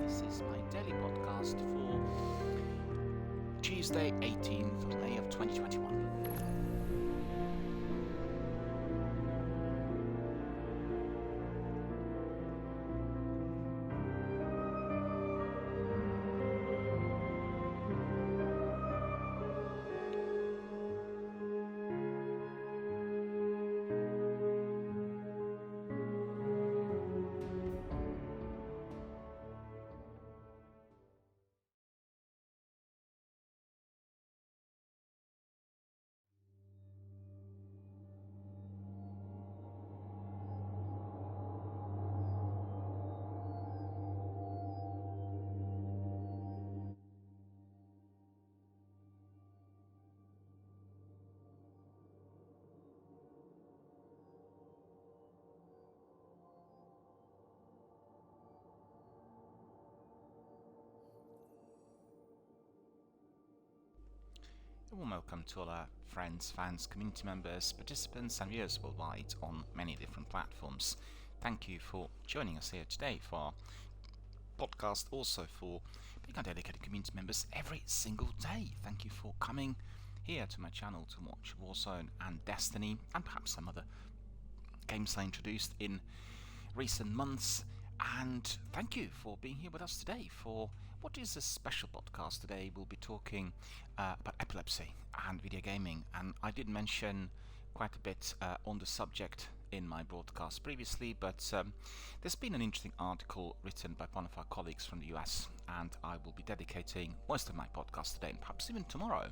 This is my daily podcast for Tuesday, 18th of May of 2021. A warm welcome to all our friends, fans, community members, participants and viewers worldwide on many different platforms. Thank you for joining us here today for our podcast, also for being our dedicated community members every single day. Thank you for coming here to my channel to watch Warzone and Destiny and perhaps some other games I introduced in recent months. And thank you for being here with us today for what is a special podcast. Today we'll be talking about epilepsy and video gaming, and I did mention quite a bit on the subject in my broadcast previously, but there's been an interesting article written by one of our colleagues from the US, and I will be dedicating most of my podcast today and perhaps even tomorrow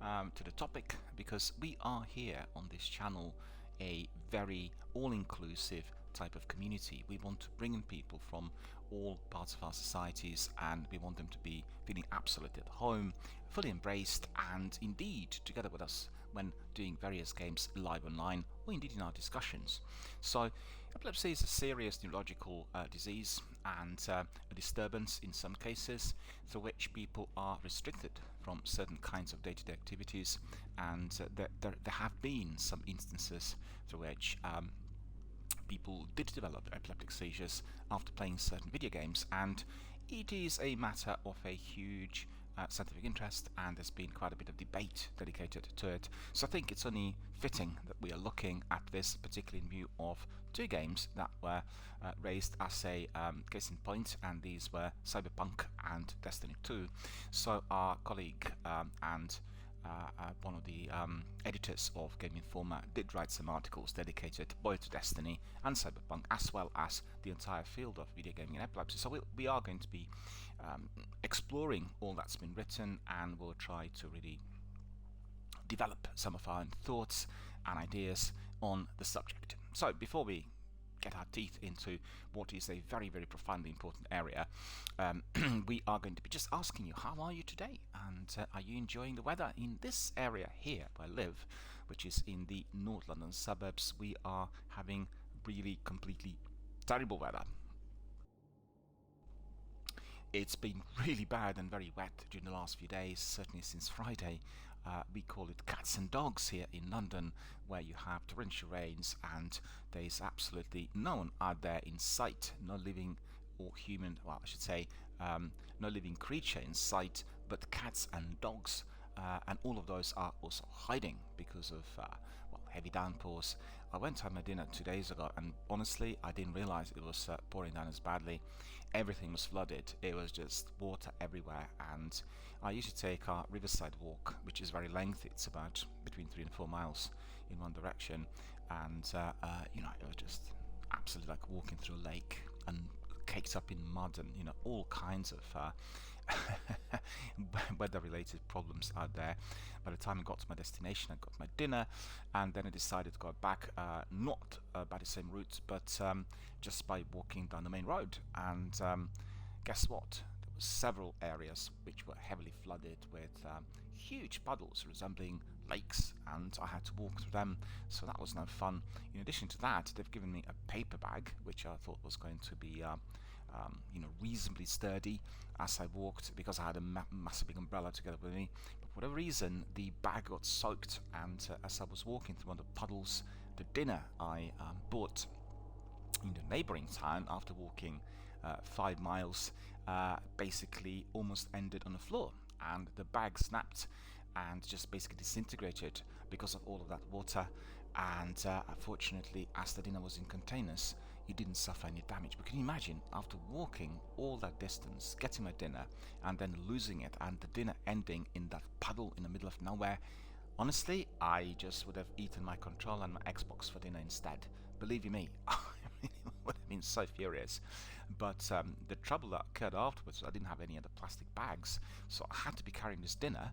to the topic, because we are here on this channel a very all-inclusive type of community. We want to bring in people from all parts of our societies, and we want them to be feeling absolutely at home, fully embraced, and indeed together with us when doing various games live online or indeed in our discussions. So epilepsy is a serious neurological disease and a disturbance in some cases through which people are restricted from certain kinds of day-to-day activities, and there have been some instances through which people did develop epileptic seizures after playing certain video games, and it is a matter of a huge scientific interest, and there's been quite a bit of debate dedicated to it. So I think it's only fitting that we are looking at this, particularly in view of two games that were raised as a case in point, and these were Cyberpunk and Destiny 2. So our colleague and one of the editors of Game Informer, did write some articles dedicated both to Destiny and Cyberpunk, as well as the entire field of video gaming and epilepsy. So we are going to be exploring all that's been written, and we'll try to really develop some of our own thoughts and ideas on the subject. So before we get our teeth into what is a very, very profoundly important area, we are going to be just asking you, how are you today? And are you enjoying the weather in this area here where I live, which is in the North London suburbs? We are having really completely terrible weather. It's been really bad and very wet during the last few days, certainly since Friday. We call it cats and dogs here in London, where you have torrential rains and there is absolutely no one out there in sight, no living or human, well, I should say, no living creature in sight, but cats and dogs. And all of those are also hiding because of well, heavy downpours. I went to have my dinner 2 days ago, and honestly, I didn't realize it was pouring down as badly. Everything was flooded. It was just water everywhere, and I usually take our riverside walk, which is very lengthy. It's about between 3 and 4 miles in one direction, and you know, it was just absolutely like walking through a lake and caked up in mud, and you know, all kinds of weather-related problems out there. By the time I got to my destination, I got my dinner, and then I decided to go back, not by the same route, but just by walking down the main road. And guess what? There were several areas which were heavily flooded with huge puddles resembling lakes, and I had to walk through them, so that was no fun. In addition to that, they've given me a paper bag, which I thought was going to be you know, reasonably sturdy as I walked, because I had a massive big umbrella together with me. But for whatever reason, the bag got soaked, and as I was walking through one of the puddles, the dinner I bought in the neighboring town after walking 5 miles basically almost ended on the floor, and the bag snapped and just basically disintegrated because of all of that water. And unfortunately, as the dinner was in containers, it didn't suffer any damage. But can you imagine, after walking all that distance, getting my dinner, and then losing it, and the dinner ending in that puddle in the middle of nowhere? Honestly, I just would have eaten my controller and my Xbox for dinner instead. Believe you me, I would have been so furious. But the trouble that occurred afterwards, I didn't have any other plastic bags, so I had to be carrying this dinner,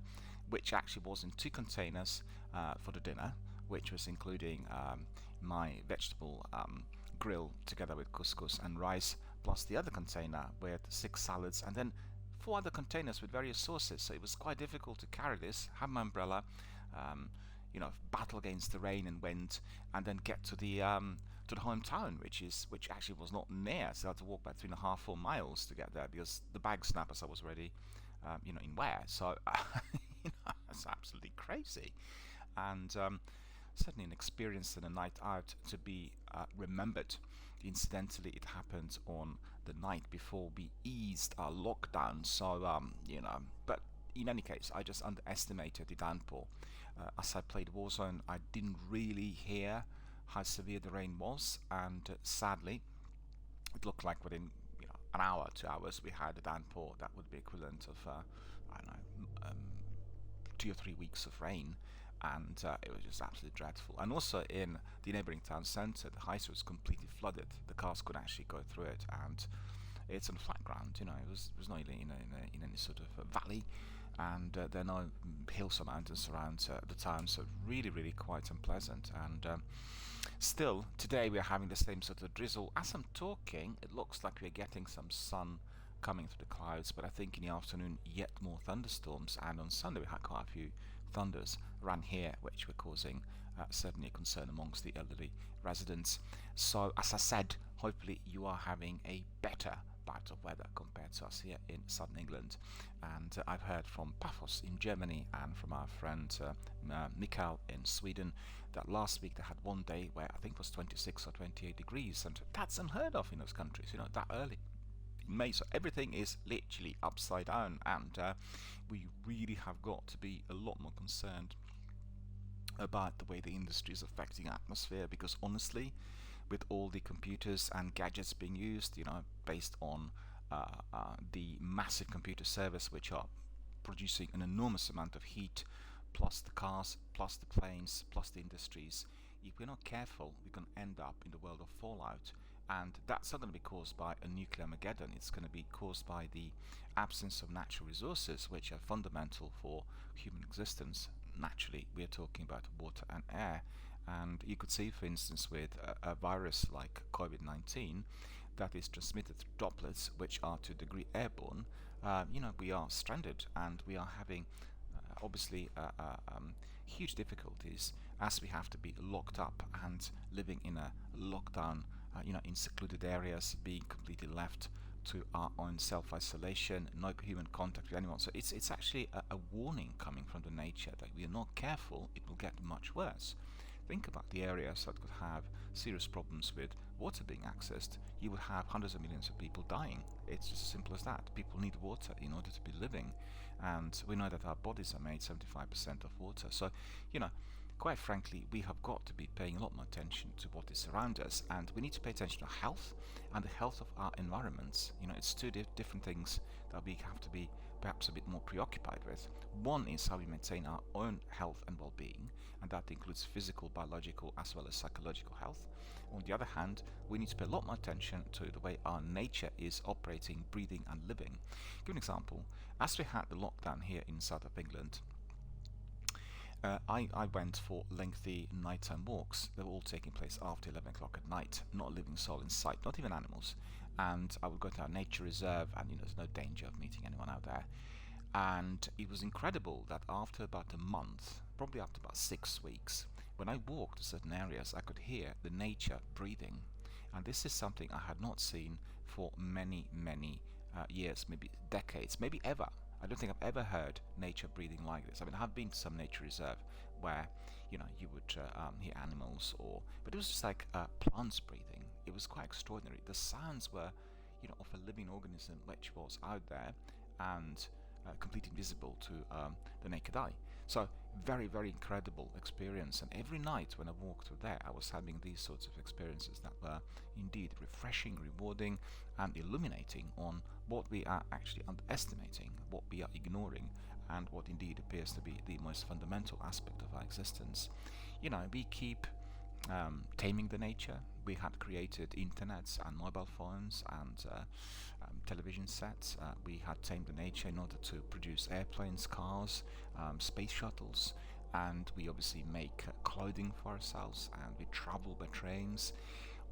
which actually was in 2 containers for the dinner, which was including my vegetable grill together with couscous and rice, plus the other container with 6 salads, and then 4 other containers with various sauces. So it was quite difficult to carry this, have my umbrella, you know, battle against the rain and wind, and then get to the hometown, which actually was not near. So I had to walk about 3.5, 4 miles to get there, because the bag snapped as I was already you know, in wear. So you know, that's absolutely crazy. And certainly an experience and a night out to be remembered. Incidentally, it happened on the night before we eased our lockdown, so you know, but in any case, I just underestimated the downpour. As I played Warzone, I didn't really hear how severe the rain was, and sadly, it looked like within, you know, an hour, 2 hours, we had a downpour that would be equivalent of I don't know, 2 or 3 weeks of rain. And it was just absolutely dreadful. And also in the neighbouring town centre, the high street was completely flooded. The cars couldn't actually go through it, and it's on flat ground. You know, it was not really in any sort of valley, and there are no hills or mountains around the town, so really, really quite unpleasant. And still, today we are having the same sort of drizzle. As I'm talking, it looks like we're getting some sun coming through the clouds, but I think in the afternoon, yet more thunderstorms. And on Sunday, we had quite a few thunders around here, which were causing certainly a concern amongst the elderly residents. So, as I said, hopefully you are having a better bout of weather compared to us here in southern England. And I've heard from Paphos in Germany and from our friend Mikael in Sweden that last week they had one day where I think it was 26 or 28 degrees, and that's unheard of in those countries, you know, that early in May. So everything is literally upside down, and we really have got to be a lot more concerned about the way the industry is affecting atmosphere, because honestly, with all the computers and gadgets being used, you know, based on the massive computer servers which are producing an enormous amount of heat plus the cars, plus the planes, plus the industries. If we're not careful, we're going to end up in the world of fallout. And that's not going to be caused by a nuclear Armageddon. It's going to be caused by the absence of natural resources, which are fundamental for human existence. Naturally, we are talking about water and air. And you could see, for instance, with a virus like COVID-19 that is transmitted through droplets, which are to a degree airborne, we are stranded, and we are having obviously huge difficulties, as we have to be locked up and living in a lockdown, in secluded areas, being completely left to our own self-isolation, no human contact with anyone. So it's actually a warning coming from the nature that if we are not careful, it will get much worse. Think about the areas that could have serious problems with water being accessed. You would have hundreds of millions of people dying. It's just as simple as that. People need water in order to be living, and we know that our bodies are made 75% of water. So, quite frankly, we have got to be paying a lot more attention to what is around us, and we need to pay attention to health and the health of our environments. It's two different things that we have to be perhaps a bit more preoccupied with. One is how we maintain our own health and well-being, and that includes physical, biological, as well as psychological health. On the other hand, we need to pay a lot more attention to the way our nature is operating, breathing, and living. Give an example. As we had the lockdown here in south of England, I went for lengthy nighttime walks. They were all taking place after 11 o'clock at night, not a living soul in sight, not even animals. And I would go to our nature reserve, and there's no danger of meeting anyone out there. And it was incredible that after about a month, probably after about 6 weeks, when I walked to certain areas, I could hear the nature breathing. And this is something I had not seen for many, many years, maybe decades, maybe ever. I don't think I've ever heard nature breathing like this. I mean, I've been to some nature reserve where, you would hear animals, but it was just like plants breathing. It was quite extraordinary. The sounds were, of a living organism which was out there and completely invisible to the naked eye. So very, very incredible experience. And every night when I walked through there, I was having these sorts of experiences that were indeed refreshing, rewarding, and illuminating on what we are actually underestimating, what we are ignoring, and what indeed appears to be the most fundamental aspect of our existence. We keep taming the nature. We had created internets and mobile phones and television sets. We had tamed the nature in order to produce airplanes, cars, space shuttles, and we obviously make clothing for ourselves, and we travel by trains.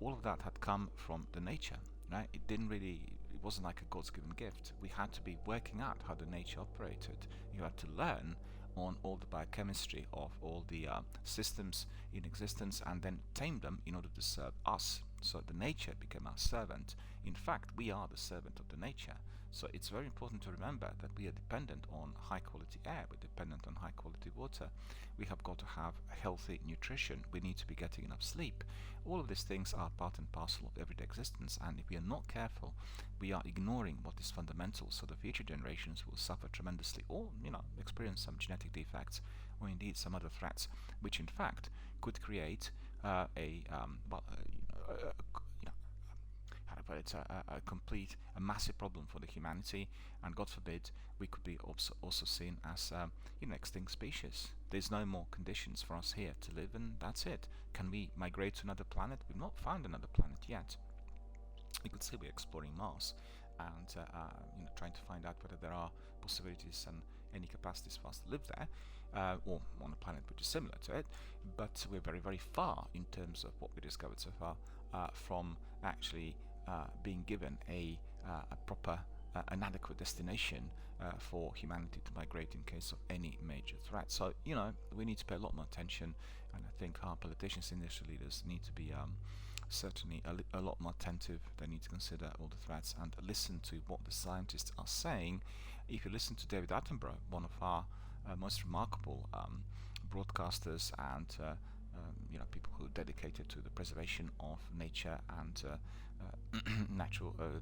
All of that had come from the nature, right? It wasn't like a God's given gift. We had to be working out how the nature operated. You had to learn on all the biochemistry of all the systems in existence, and then tame them in order to serve us. So the nature became our servant. In fact, we are the servant of the nature. So it's very important to remember that we are dependent on high quality air, we're dependent on high quality water. We have got to have healthy nutrition, we need to be getting enough sleep. All of these things are part and parcel of everyday existence, and if we are not careful, we are ignoring what is fundamental. So the future generations will suffer tremendously, or experience some genetic defects, or indeed some other threats, which in fact could create a massive problem for the humanity, and God forbid we could be also seen as extinct species. There's no more conditions for us here to live, and that's it. Can we migrate to another planet? We've not found another planet yet. You could say we're exploring Mars and trying to find out whether there are possibilities and any capacities for us to live there, or on a planet which is similar to it. But we're very, very far in terms of what we discovered so far from actually being given a proper, an adequate destination for humanity to migrate in case of any major threat. So, we need to pay a lot more attention, and I think our politicians, industry leaders need to be certainly a lot more attentive. They need to consider all the threats and listen to what the scientists are saying. If you listen to David Attenborough, one of our most remarkable broadcasters and people who are dedicated to the preservation of nature and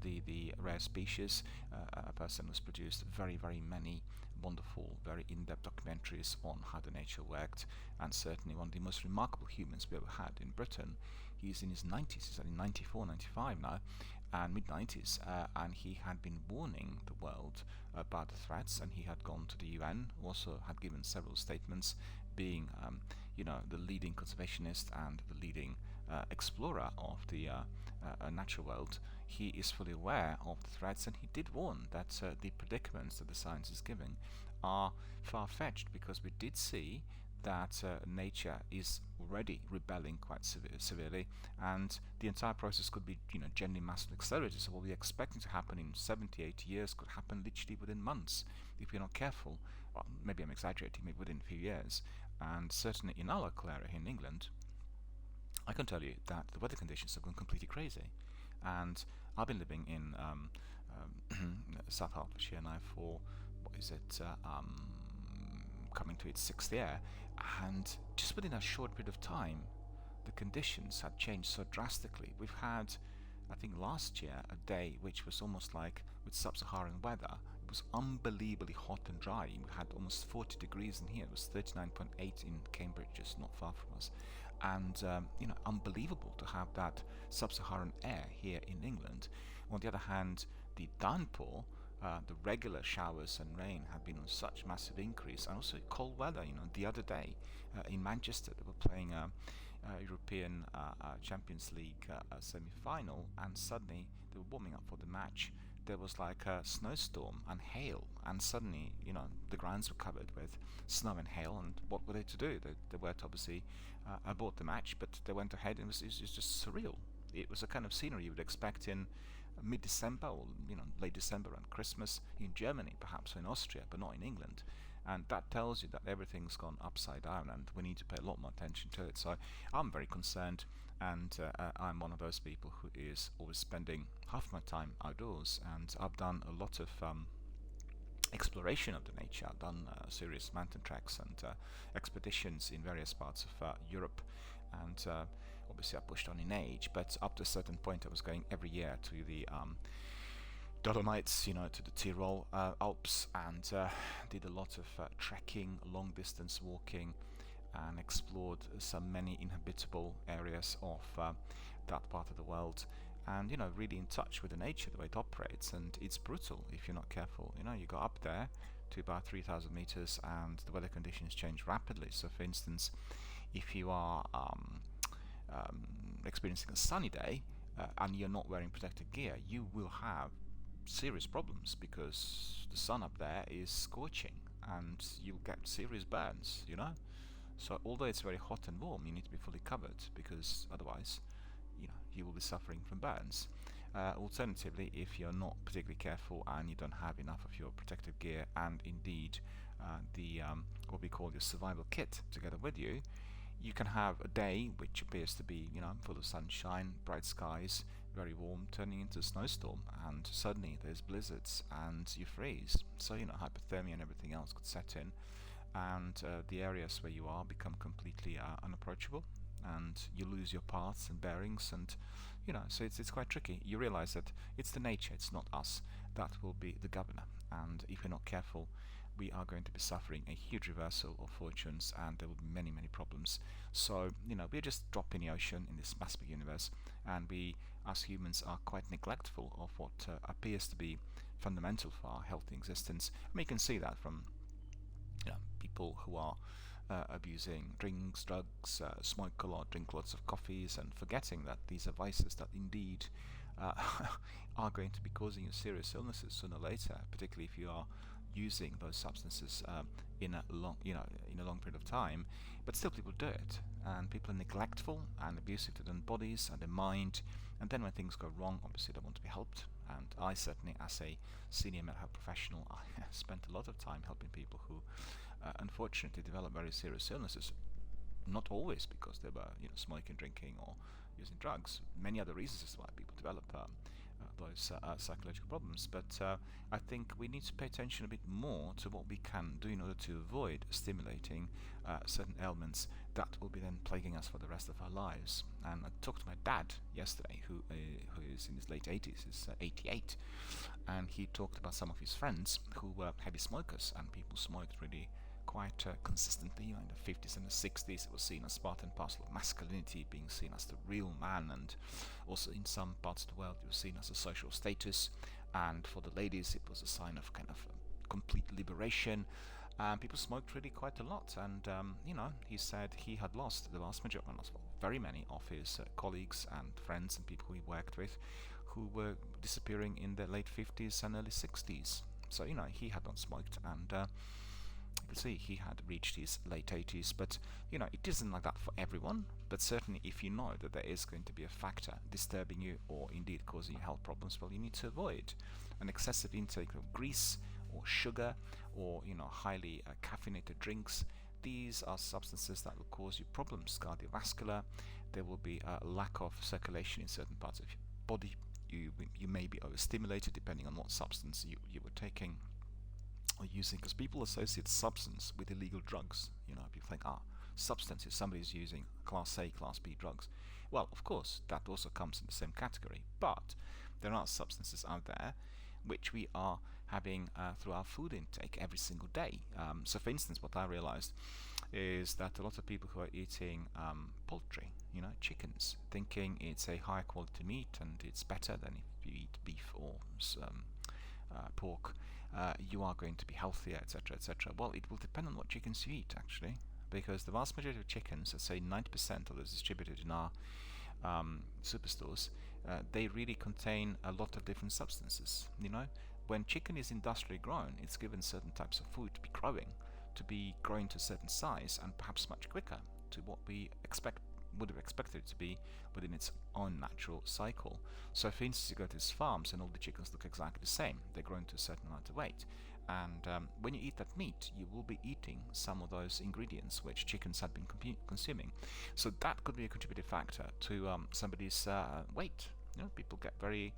the rare species, a person who's produced very, very many wonderful, very in-depth documentaries on how the nature worked, and certainly one of the most remarkable humans we ever had in Britain. He's in his 90s, he's only 94, 95 now, and mid-90s, and he had been warning the world about the threats, and he had gone to the UN, also had given several statements, being the leading conservationist and the leading explorer of the natural world. He is fully aware of the threats, and he did warn that the predicaments that the science is giving are far-fetched, because we did see that nature is already rebelling quite severely, and the entire process could be gently massively accelerated. So what we're expecting to happen in 70, 80 years could happen literally within months if we're not careful. Well, maybe I'm exaggerating, maybe within a few years. And certainly in our local area here in England, I can tell you that the weather conditions have gone completely crazy. And I've been living in South Hertfordshire now for, what is it, coming to its 6th year, and just within a short period of time the conditions had changed so drastically. We've had, I think last year, a day which was almost like with sub-Saharan weather. It was unbelievably hot and dry. We had almost 40 degrees in here. It was 39.8 in Cambridge, just not far from us, and unbelievable to have that sub-Saharan air here in England. On the other hand, the downpour, the regular showers and rain have been on such massive increase, and also cold weather. The other day in Manchester they were playing a European Champions League semi-final, and suddenly they were warming up for the match. There was like a snowstorm and hail, and suddenly the grounds were covered with snow and hail. And what were they to do? They weren't obviously aboard the match, but they went ahead, and it was just surreal. It was a kind of scenery you would expect in mid-December, or late December and Christmas in Germany, perhaps, or in Austria, but not in England. And that tells you that everything's gone upside down, and we need to pay a lot more attention to it. So I'm very concerned, and I'm one of those people who is always spending half my time outdoors, and I've done a lot of exploration of the nature. I've done serious mountain treks and expeditions in various parts of Europe, and obviously I pushed on in age, but up to a certain point I was going every year to the Dolomites, to the Tyrol Alps, and did a lot of trekking, long distance walking, and explored many inhabitable areas of that part of the world, and really in touch with the nature, the way it operates. And it's brutal if you're not careful. You go up there to about 3,000 meters, and the weather conditions change rapidly. So for instance, if you are experiencing a sunny day and you're not wearing protective gear, you will have serious problems, because the sun up there is scorching and you'll get serious burns. So although it's very hot and warm, you need to be fully covered, because otherwise you will be suffering from burns. Alternatively, if you're not particularly careful and you don't have enough of your protective gear, and indeed the what we call your survival kit together with you, you can have a day which appears to be full of sunshine, bright skies, very warm, turning into a snowstorm, and suddenly there's blizzards and you freeze. So hypothermia and everything else could set in, and the areas where you are become completely unapproachable, and you lose your paths and bearings, and so it's quite tricky. You realize that it's the nature, it's not us, that will be the governor, and if we're not careful, we are going to be suffering a huge reversal of fortunes, and there will be many, many problems. So we're just a drop in the ocean in this massive universe, and we as humans are quite neglectful of what appears to be fundamental for our healthy existence. You can see that from people who are abusing drinks, drugs, smoke a lot, drink lots of coffees, and forgetting that these are vices that indeed are going to be causing you serious illnesses sooner or later, particularly if you are using those substances in a long period of time. But still, people do it, and people are neglectful and abusive to their own bodies and their mind, and then when things go wrong, obviously they want to be helped. And I certainly, as a senior mental health professional, I spent a lot of time helping people who unfortunately develop very serious illnesses, not always because they were smoking, drinking, or using drugs. Many other reasons as to why people develop those psychological problems. But I think we need to pay attention a bit more to what we can do in order to avoid stimulating certain ailments that will be then plaguing us for the rest of our lives. And I talked to my dad yesterday, who is in his late 80s, is 88, and he talked about some of his friends who were heavy smokers, and people smoked really quite consistently. In the 50s and the 60s, it was seen as part and parcel of masculinity, being seen as the real man, and Also, in some parts of the world, it was seen as a social status, and for the ladies, it was a sign of kind of complete liberation. People smoked really quite a lot, and he said he had lost the vast majority, very many of his colleagues and friends and people he worked with, who were disappearing in the late 50s and early 60s. So he had not smoked, and you can see he had reached his late 80s. But it isn't like that for everyone. But certainly, if you know that there is going to be a factor disturbing you or indeed causing you health problems, well, you need to avoid an excessive intake of grease or sugar or highly caffeinated drinks. These are substances that will cause you problems cardiovascular. There will be a lack of circulation in certain parts of your body. You may be overstimulated depending on what substance you were taking or using, because people associate substance with illegal drugs. People think, substance is somebody's using class A, class B drugs. Well, of course, that also comes in the same category, but there are substances out there which we are having through our food intake every single day. So for instance, what I realized is that a lot of people who are eating poultry, chickens, thinking it's a high quality meat and it's better than if you eat beef or pork, you are going to be healthier, etc., etc. Well, it will depend on what chickens you eat, actually, because the vast majority of chickens, let's say 90% of those distributed in our superstores, they really contain a lot of different substances. When chicken is industrially grown, it's given certain types of food to be growing to a certain size and perhaps much quicker to what we would have expected it to be within its own natural cycle. So for instance, you go to these farms and all the chickens look exactly the same. They're grown to a certain amount of weight, and when you eat that meat, you will be eating some of those ingredients which chickens had been consuming. So that could be a contributing factor to somebody's weight. People get very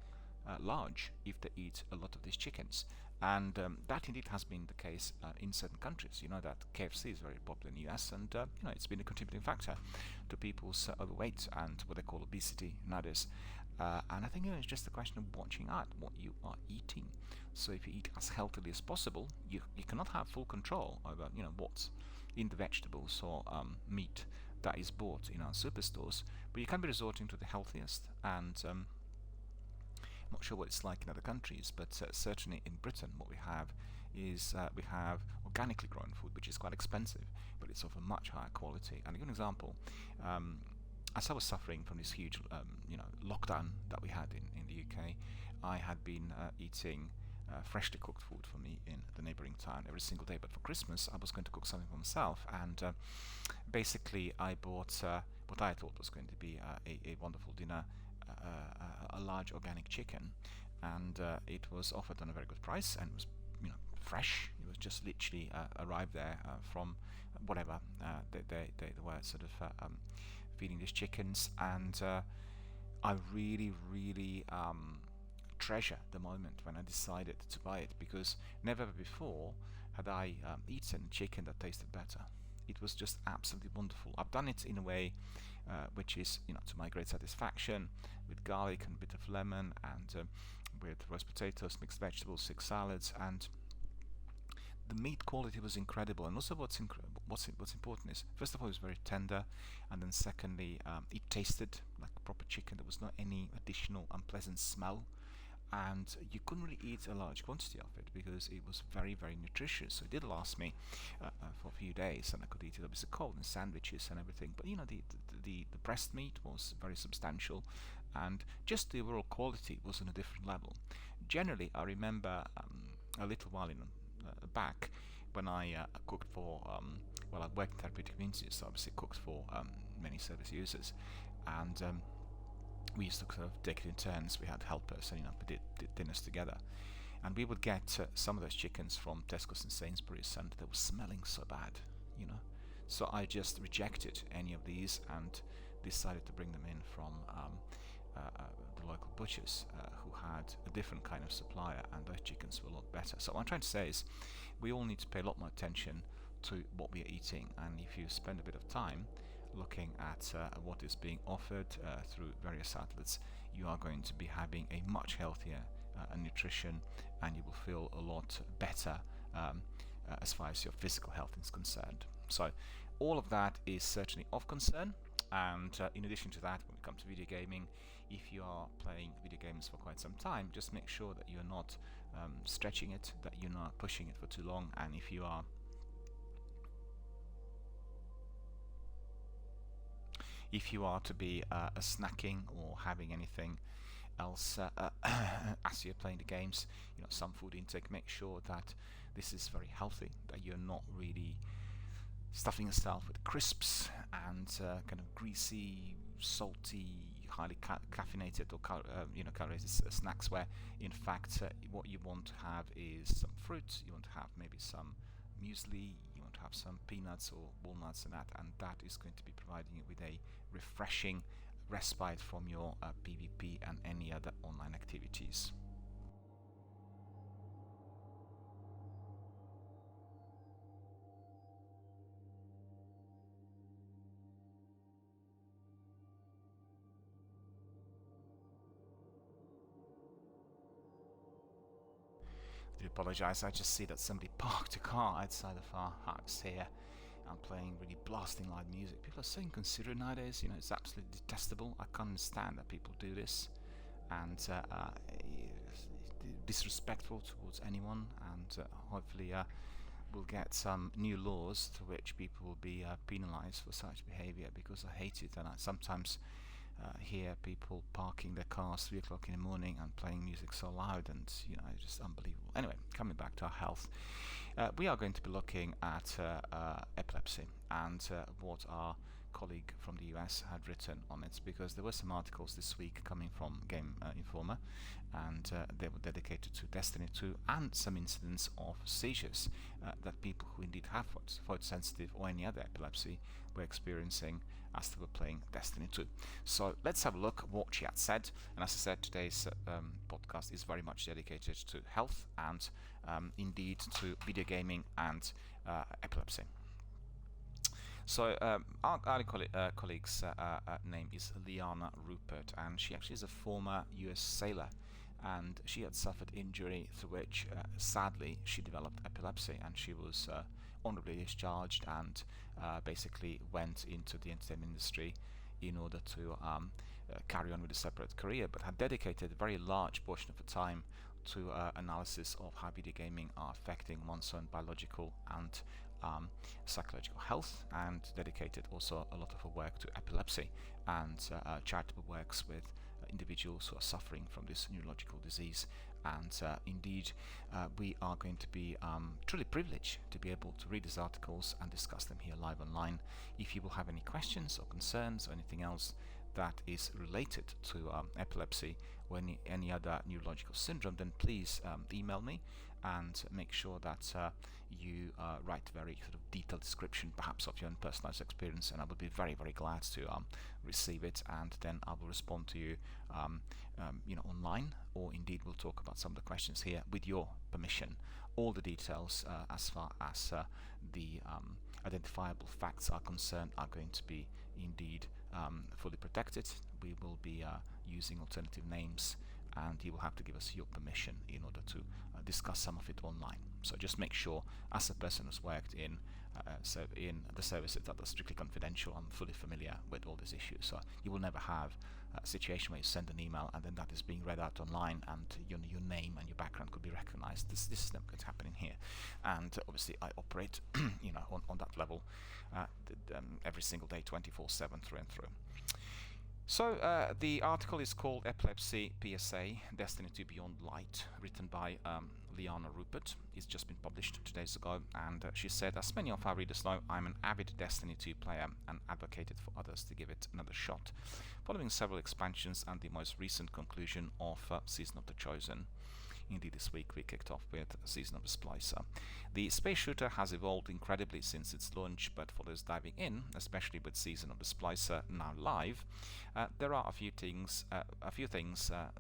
large if they eat a lot of these chickens, and that indeed has been the case in certain countries. That KFC is very popular in the US, and it's been a contributing factor to people's overweight and what they call obesity nowadays. And I think it's just a question of watching out what you are eating. So if you eat as healthily as possible, you cannot have full control over what's in the vegetables or meat that is bought in our superstores, but you can be resorting to the healthiest. And I'm not sure what it's like in other countries, but certainly in Britain what we have is we have organically grown food, which is quite expensive, but it's of a much higher quality. And a good example, as I was suffering from this huge lockdown that we had in the UK, I had been eating freshly cooked food for me in the neighbouring town every single day. But for Christmas I was going to cook something for myself, and basically I bought what I thought was going to be a wonderful dinner, a large organic chicken, and it was offered on a very good price, and it was fresh. It was just literally arrived there from whatever they were sort of feeding these chickens, and I really treasure the moment when I decided to buy it, because never before had I eaten chicken that tasted better. It was just absolutely wonderful. I've done it in a way which is to my great satisfaction, with garlic and a bit of lemon, and with roast potatoes, mixed vegetables, 6 salads, and the meat quality was incredible. And also what's important is, first of all, it was very tender, and then secondly, it tasted like proper chicken. There was not any additional unpleasant smell, and you couldn't really eat a large quantity of it because it was very nutritious. So it did last me for a few days, and I could eat it obviously cold in sandwiches and everything. But the breast meat was very substantial, and just the overall quality was on a different level. Generally, I remember a little while back when I cooked for I worked in therapeutic communities, so obviously cooked for many service users, and we used to sort of take it in turns. We had helpers, and we did dinners together, and we would get some of those chickens from Tesco's and Sainsbury's, and they were smelling so bad, so I just rejected any of these and decided to bring them in from the local butchers who had a different kind of supplier, and those chickens were a lot better. So what I'm trying to say is we all need to pay a lot more attention to what we are eating, and if you spend a bit of time looking at what is being offered through various outlets, you are going to be having a much healthier nutrition, and you will feel a lot better as far as your physical health is concerned. So all of that is certainly of concern, And in addition to that, when it comes to video gaming, if you are playing video games for quite some time, just make sure that you're not stretching it, that you're not pushing it for too long. And if you are to be snacking or having anything else as you're playing the games, some food intake, make sure that this is very healthy, that you're not really stuffing yourself with crisps and kind of greasy, salty, highly caffeinated or calories snacks, where in fact what you want to have is some fruit, you want to have maybe some muesli, you want to have some peanuts or walnuts and that is going to be providing you with a refreshing respite from your PvP and any other online activities. I do apologise, I just see that somebody parked a car outside of our house here. I'm playing really blasting loud music. People are so inconsiderate nowadays, it's absolutely detestable. I can't understand that people do this, and disrespectful towards anyone, and hopefully we'll get some new laws through which people will be penalised for such behaviour, because I hate it, and I sometimes hear people parking their cars 3 o'clock in the morning and playing music so loud, and it's just unbelievable. Anyway, coming back to our health, we are going to be looking at epilepsy and what our colleague from the US had written on it, because there were some articles this week coming from Game Informer, and they were dedicated to Destiny 2 and some incidents of seizures that people who indeed have photosensitive or any other epilepsy were experiencing as they were playing Destiny 2. So let's have a look at what she had said. And as I said, today's podcast is very much dedicated to health and indeed to video gaming and epilepsy. So our colleague's name is Liana Rupert, and she actually is a former US sailor, and she had suffered injury through which sadly she developed epilepsy, and she was honorably discharged and basically went into the entertainment industry in order to carry on with a separate career, but had dedicated a very large portion of the time to analysis of how video gaming are affecting one's own biological and psychological health, and dedicated also a lot of her work to epilepsy and charitable works with individuals who are suffering from this neurological disease. And indeed we are going to be truly privileged to be able to read these articles and discuss them here live online. If you will have any questions or concerns or anything else that is related to epilepsy or any other neurological syndrome, then please email me and make sure that you write a very sort of detailed description, perhaps of your own personalized experience, and I would be very, very glad to receive it, and then I will respond to you online, or indeed we'll talk about some of the questions here with your permission. All the details as far as the identifiable facts are concerned are going to be indeed fully protected. We will be using alternative names, and you will have to give us your permission in order to discuss some of it online. So just make sure, as a person who's worked in the services that are strictly confidential, I'm fully familiar with all these issues. So you will never have a situation where you send an email and then that is being read out online, and your name and your background could be recognized. This is never going to happen in here. And obviously I operate on that level every single day, 24/7, through and through. So the article is called Epilepsy PSA Destiny 2 Beyond Light, written by Liana Rupert. It's just been published 2 days ago, and she said, as many of our readers know, I'm an avid Destiny 2 player and advocated for others to give it another shot, following several expansions and the most recent conclusion of Season of the Chosen. Indeed, this week we kicked off with Season of the Splicer. The space shooter has evolved incredibly since its launch, but for those diving in, especially with Season of the Splicer now live, there are a few things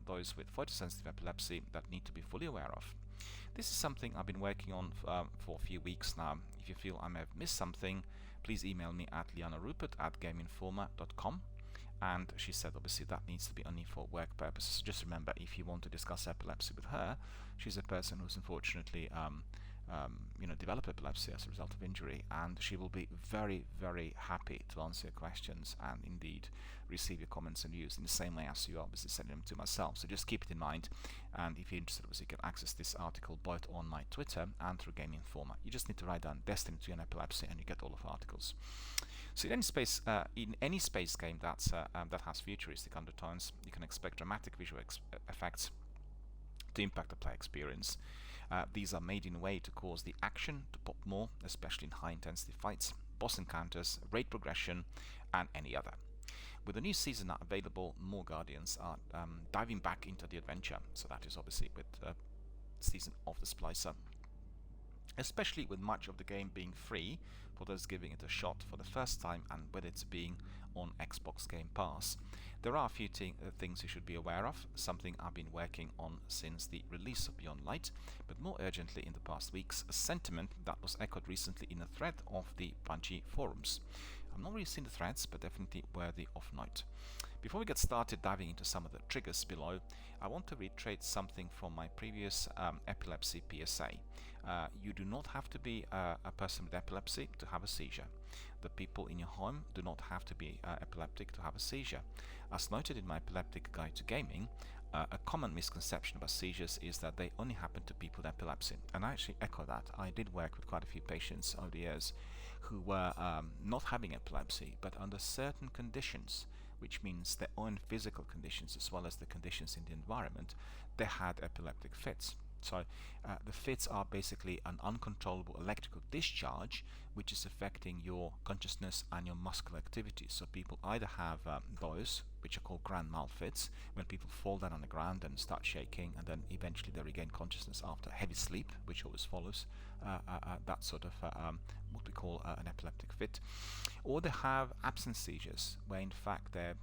those with photosensitive epilepsy that need to be fully aware of. This is something I've been working on for a few weeks now. If you feel I may have missed something, please email me at lianarupert@gameinformer.com. And she said obviously that needs to be only for work purposes. Just remember, if you want to discuss epilepsy with her, she's a person who's unfortunately develop epilepsy as a result of injury, and she will be very, very happy to answer your questions and indeed receive your comments and views in the same way as you obviously sending them to myself. So just keep it in mind, and if you're interested, obviously you can access this article both on my Twitter and through Game Informer. You just need to write down Destiny to an Epilepsy and you get all of the articles. So in any space game that has futuristic undertones, you can expect dramatic visual effects to impact the player experience. These are made in a way to cause the action to pop more, especially in high-intensity fights, boss encounters, raid progression, and any other. With the new season now available, more Guardians are diving back into the adventure, so that is obviously with Season of the Splicer. Especially with much of the game being free for those giving it a shot for the first time, and with it being on Xbox Game Pass. There are a few things you should be aware of, something I've been working on since the release of Beyond Light, but more urgently in the past weeks, a sentiment that was echoed recently in a thread of the Bungie forums. I've not really seen the threads, but definitely worthy of note. Before we get started diving into some of the triggers below, I want to reiterate something from my previous epilepsy PSA. You do not have to be a person with epilepsy to have a seizure. The people in your home do not have to be epileptic to have a seizure. As noted in my Epileptic Guide to Gaming, a common misconception about seizures is that they only happen to people with epilepsy. And I actually echo that. I did work with quite a few patients over the years who were not having epilepsy, but under certain conditions, which means their own physical conditions as well as the conditions in the environment, they had epileptic fits. So the fits are basically an uncontrollable electrical discharge which is affecting your consciousness and your muscular activity. So people either have those, which are called grand mal fits, when people fall down on the ground and start shaking, and then eventually they regain consciousness after heavy sleep, which always follows that sort of what we call an epileptic fit. Or they have absence seizures, where in fact their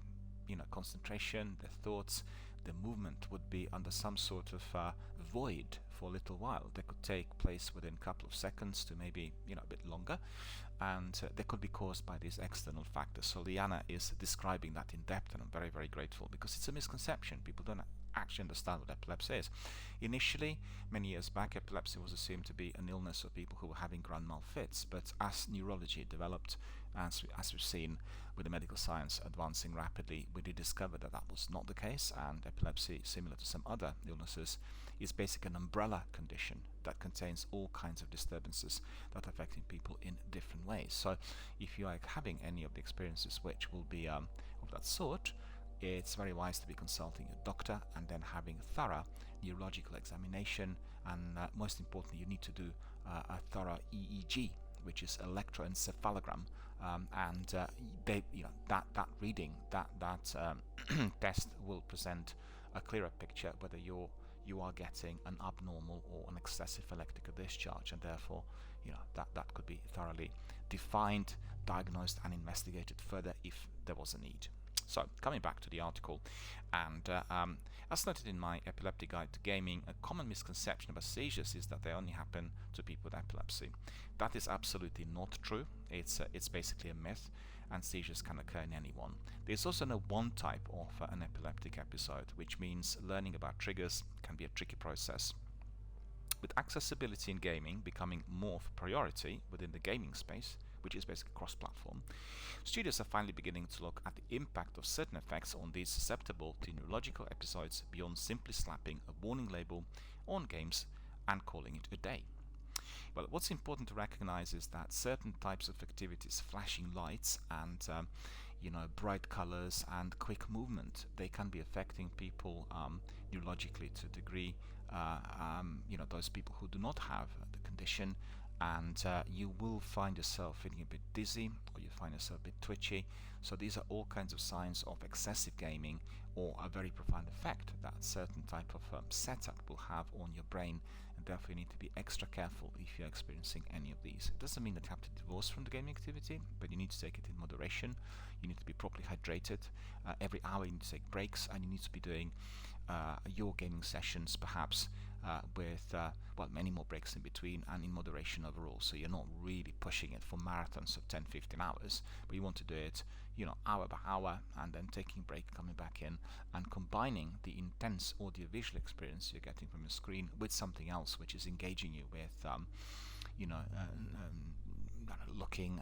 concentration, their thoughts, the movement would be under some sort of void for a little while. They could take place within a couple of seconds to maybe a bit longer, and they could be caused by these external factors. So Liana is describing that in depth, and I'm very, very grateful, because it's a misconception. People don't actually understand what epilepsy is. Initially, many years back, epilepsy was assumed to be an illness of people who were having grand mal fits, but as neurology developed, as we've seen with the medical science advancing rapidly, we did discover that that was not the case, and epilepsy, similar to some other illnesses, is basically an umbrella condition that contains all kinds of disturbances that are affecting people in different ways. So if you are having any of the experiences which will be of that sort, it's very wise to be consulting a doctor and then having a thorough neurological examination, and most importantly, you need to do a thorough EEG, which is electroencephalogram, and that reading, that test will present a clearer picture whether you are getting an abnormal or an excessive electrical discharge, and therefore that could be thoroughly defined, diagnosed, and investigated further if there was a need. So, coming back to the article, and as noted in my Epileptic Guide to Gaming, a common misconception about seizures is that they only happen to people with epilepsy. That is absolutely not true. It's basically a myth, and seizures can occur in anyone. There's also no one type of an epileptic episode, which means learning about triggers can be a tricky process. With accessibility in gaming becoming more of a priority within the gaming space, which is basically cross-platform, studios are finally beginning to look at the impact of certain effects on these susceptible to neurological episodes beyond simply slapping a warning label on games and calling it a day. Well, what's important to recognize is that certain types of activities, flashing lights and bright colors and quick movement, they can be affecting people neurologically to a degree. Those people who do not have the condition, and you will find yourself feeling a bit dizzy, or you find yourself a bit twitchy. So these are all kinds of signs of excessive gaming, or a very profound effect that certain type of setup will have on your brain, and therefore you need to be extra careful if you're experiencing any of these. It doesn't mean that you have to divorce from the gaming activity, but you need to take it in moderation. You need to be properly hydrated. Every hour you need to take breaks, and you need to be doing your gaming sessions perhaps with well, many more breaks in between and in moderation overall. So you're not really pushing it for marathons of 10-15 hours, but you want to do it, you know, hour by hour, and then taking a break, coming back in, and combining the intense audio-visual experience you're getting from your screen with something else which is engaging you with, you know, looking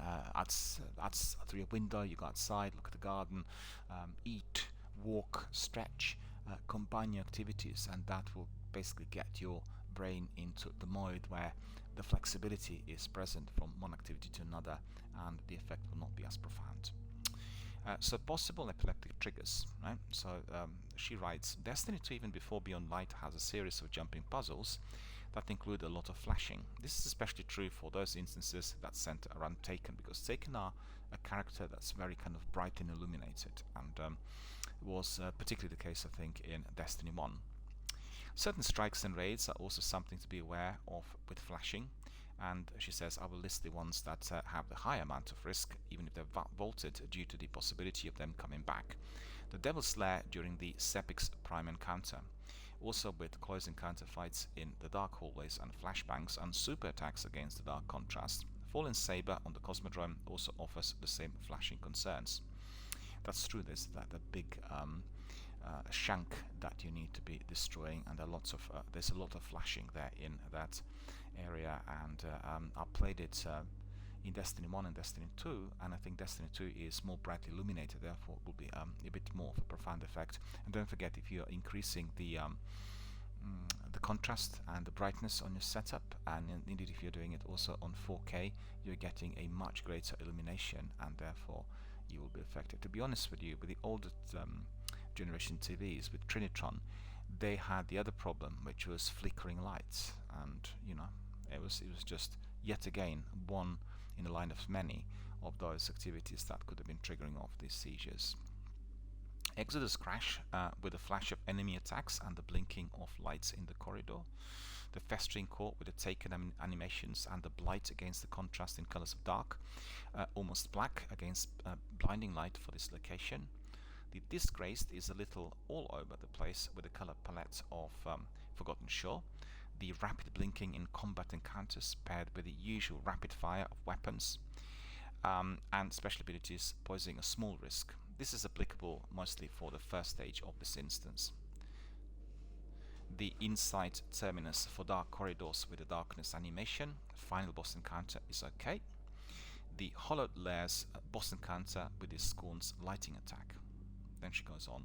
through your window. You go outside, look at the garden, eat, walk, stretch, combine your activities, and that will basically get your brain into the mode where the flexibility is present from one activity to another, and the effect will not be as profound. So possible epileptic triggers, right? So she writes, Destiny 2, even before Beyond Light, has a series of jumping puzzles that include a lot of flashing. This is especially true for those instances that center around Taken, because Taken are a character that's very kind of bright and illuminated, and was particularly the case, I think, in Destiny 1. Certain strikes and raids are also something to be aware of with flashing, and she says I will list the ones that have the high amount of risk, even if they're vaulted, due to the possibility of them coming back. The Devil's Lair during the Sepix Prime encounter, also with close encounter fights in the dark hallways and flashbangs and super attacks against the dark contrast. Fallen Saber on the Cosmodrome also offers the same flashing concerns. That's true, there's the big shank that you need to be destroying, and there's a lot of flashing there in that area, and I played it in Destiny 1 and Destiny 2, and I think Destiny 2 is more brightly illuminated, therefore it will be a bit more of a profound effect. And don't forget, if you're increasing the contrast and the brightness on your setup, and indeed if you're doing it also on 4K, you're getting a much greater illumination, and therefore you will be affected. To be honest with you, with the older generation TVs, with Trinitron, they had the other problem, which was flickering lights, and you know, it was just yet again one in a line of many of those activities that could have been triggering off these seizures. Exodus crash with a flash of enemy attacks and the blinking of lights in the corridor. The festering court with the Taken animations and the blight against the contrast in colors of dark, almost black against blinding light for this location. The Disgraced is a little all over the place with the color palette of Forgotten Shore. The rapid blinking in combat encounters paired with the usual rapid fire of weapons, and special abilities posing a small risk. This is applicable mostly for the first stage of this instance. The Insight Terminus for dark corridors with the darkness animation, final boss encounter, is okay. The Hollowed Lairs boss encounter with the Scorn's lighting attack. Then she goes on.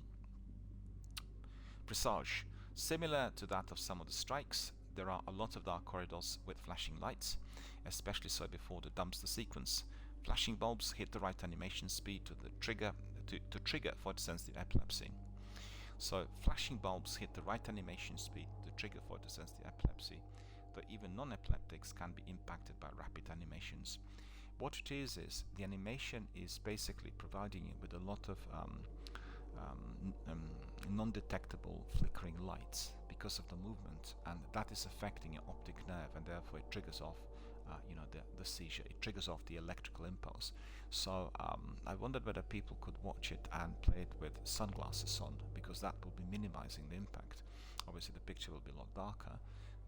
Presage. Similar to that of some of the strikes, there are a lot of dark corridors with flashing lights, especially so before the dumpster sequence. Flashing bulbs hit the right animation speed to trigger photosensitive epilepsy. So flashing bulbs hit the right animation speed to trigger photosensitive epilepsy, though even non-epileptics can be impacted by rapid animations. What it is the animation is basically providing you with a lot of non-detectable flickering lights because of the movement, and that is affecting your optic nerve, and therefore it triggers off the seizure. It triggers off the electrical impulse. So I wondered whether people could watch it and play it with sunglasses on, because that will be minimizing the impact. Obviously the picture will be a lot darker,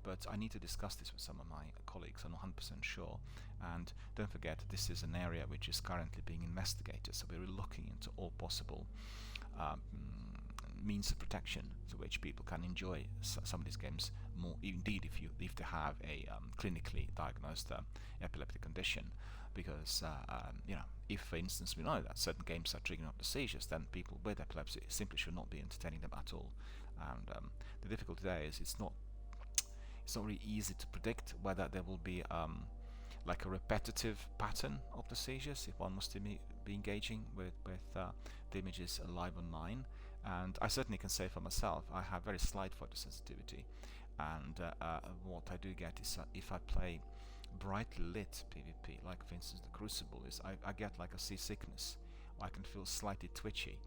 but I need to discuss this with some of my colleagues. I'm not 100% sure. And don't forget, this is an area which is currently being investigated, so we're looking into all possible means of protection to which people can enjoy some of these games more, indeed if they have a clinically diagnosed epileptic condition, because if for instance we know that certain games are triggering up the seizures, then people with epilepsy simply should not be entertaining them at all. And the difficulty there is it's not really easy to predict whether there will be like a repetitive pattern of the seizures if one must be engaging with the images live online. And I certainly can say for myself, I have very slight photosensitivity, and what I do get is if I play brightly lit PvP, like for instance the Crucible, is I get like a seasickness. I can feel slightly twitchy,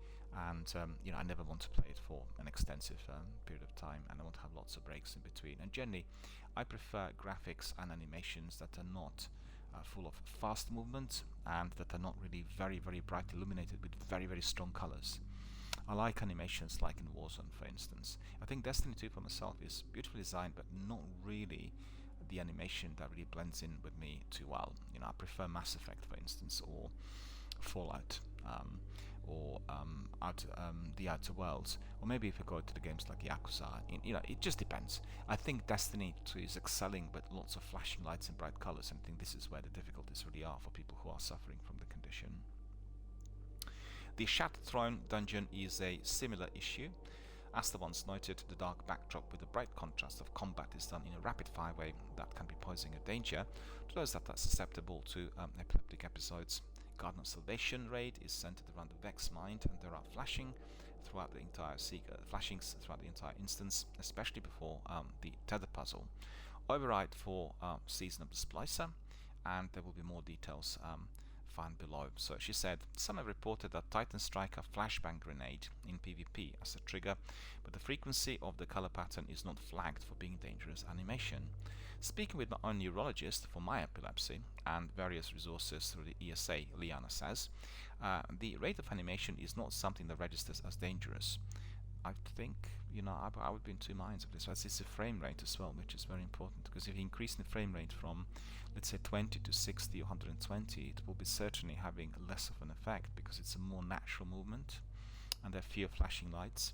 and I never want to play it for an extensive period of time, and I want to have lots of breaks in between. And generally I prefer graphics and animations that are not full of fast movement, and that are not really very, very brightly illuminated with very, very strong colors. I like animations like in Warzone, for instance. I think Destiny 2 for myself is beautifully designed, but not really the animation that really blends in with me too well. You know, I prefer Mass Effect, for instance, or Fallout, or the Outer Worlds, or maybe if I go to the games like Yakuza. You know, it just depends. I think Destiny 2 is excelling with lots of flashing lights and bright colors, and I think this is where the difficulties really are for people who are suffering from the condition. The Shattered Throne dungeon is a similar issue. As the once noted, the dark backdrop with the bright contrast of combat is done in a rapid-fire way that can be posing a danger to those that are susceptible to epileptic episodes. Garden of Salvation raid is centered around the Vex Mind, and there are flashings throughout the entire instance, especially before the Tether puzzle. Override for Season of the Splicer, and there will be more details found below. So she said, some have reported that Titan Striker flashbang grenade in PvP as a trigger, but the frequency of the color pattern is not flagged for being dangerous animation. Speaking with my own neurologist for my epilepsy and various resources through the ESA, Liana says, the rate of animation is not something that registers as dangerous. I think, you know, I would be in two minds of this. It's a frame rate as well, which is very important, because if you increase the frame rate from, let's say, 20 to 60 or 120, it will be certainly having less of an effect because it's a more natural movement and there are fewer flashing lights.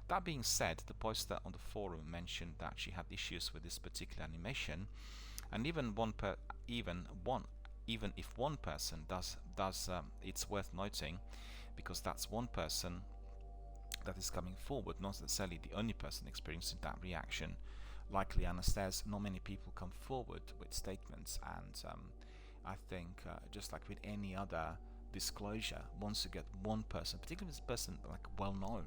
That being said, the poster on the forum mentioned that she had issues with this particular animation, and even if one person does, it's worth noting, because that's one person that is coming forward, not necessarily the only person experiencing that reaction. Like Liana says, not many people come forward with statements, and I think just like with any other disclosure, once you get one person, particularly this person like well known,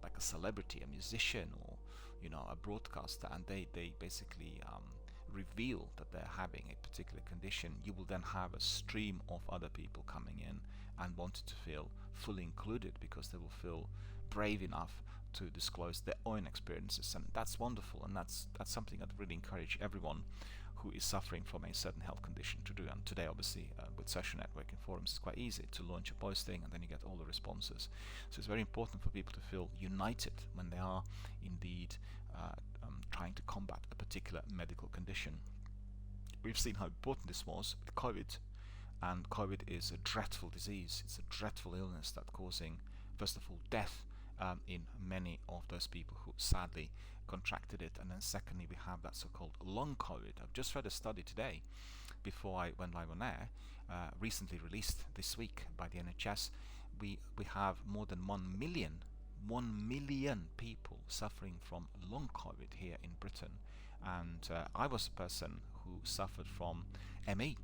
like a celebrity, a musician, or you know, a broadcaster, and they basically reveal that they're having a particular condition, you will then have a stream of other people coming in and wanting to feel fully included because they will feel brave enough to disclose their own experiences, and that's wonderful, and that's something I'd really encourage everyone who is suffering from a certain health condition to do. And today, obviously, with social networking forums, it's quite easy to launch a posting and then you get all the responses. So it's very important for people to feel united when they are indeed trying to combat a particular medical condition. We've seen how important this was with COVID, and COVID is a dreadful disease. It's a dreadful illness that's causing, first of all, death in many of those people who sadly contracted it, and then secondly, we have that so-called long COVID. I've just read a study today before I went live on air, recently released this week by the NHS. We have more than 1 million people suffering from long COVID here in Britain, and I was a person who suffered from ME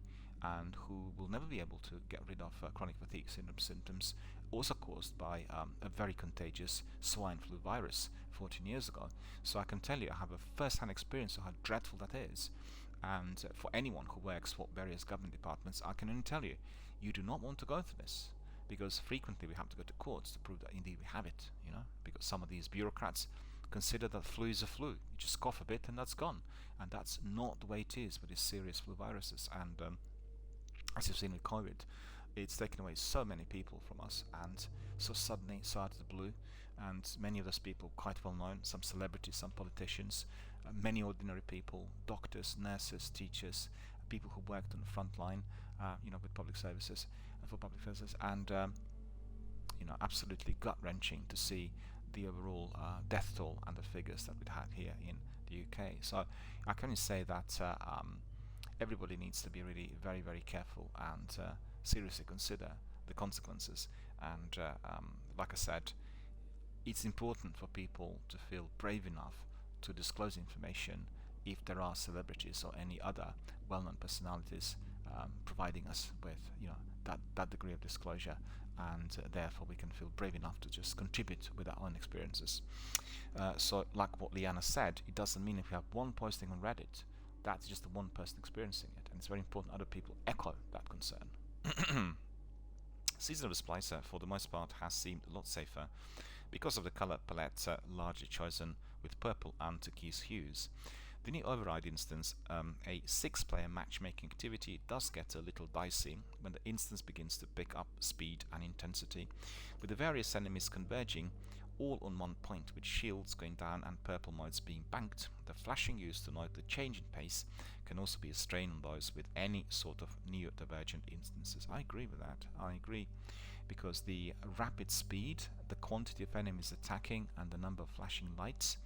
and who will never be able to get rid of chronic fatigue symptoms, also caused by a very contagious swine flu virus 14 years ago. So I can tell you, I have a first-hand experience of how dreadful that is. And for anyone who works for various government departments, I can only tell you, you do not want to go through this, because frequently we have to go to courts to prove that indeed we have it, you know, because some of these bureaucrats consider that flu is a flu. You just cough a bit and that's gone. And that's not the way it is with these serious flu viruses. And as you've seen with COVID, it's taken away so many people from us, and so suddenly, so out of the blue, and many of those people quite well known, some celebrities, some politicians, many ordinary people, doctors, nurses, teachers, people who worked on the front line, you know, with public services, for public services, and you know, absolutely gut-wrenching to see the overall death toll and the figures that we'd had here in the UK. So I can only say that everybody needs to be really very, very careful and seriously consider the consequences. And like I said, it's important for people to feel brave enough to disclose information if there are celebrities or any other well-known personalities providing us with, you know, that degree of disclosure, and therefore we can feel brave enough to just contribute with our own experiences. So like what Liana said, it doesn't mean if you have one posting on Reddit, that's just the one person experiencing it, and it's very important other people echo that concern. Season of the Splicer, for the most part, has seemed a lot safer because of the color palette largely chosen with purple and turquoise hues. The new override instance, a 6-player matchmaking activity, does get a little dicey when the instance begins to pick up speed and intensity, with the various enemies converging all on one point, with shields going down and purple modes being banked. The flashing used to note the change in pace can also be a strain on those with any sort of neurodivergent instances. I agree with that. I agree, because the rapid speed, the quantity of enemies attacking, and the number of flashing lights,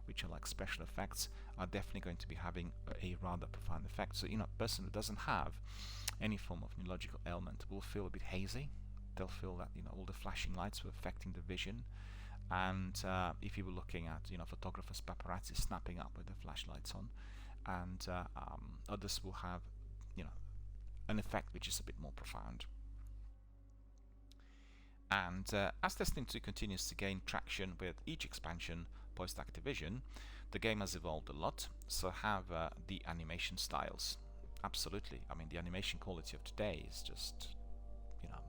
which are like special effects, are definitely going to be having a rather profound effect. So, a person who doesn't have any form of neurological ailment will feel a bit hazy. They'll feel that all the flashing lights were affecting the vision. And if you were looking at photographers, paparazzi snapping up with the flashlights on, and others will have an effect which is a bit more profound. And as Destiny 2 continues to gain traction with each expansion post Activision, the game has evolved a lot. So have the animation styles. Absolutely. I mean, the animation quality of today is just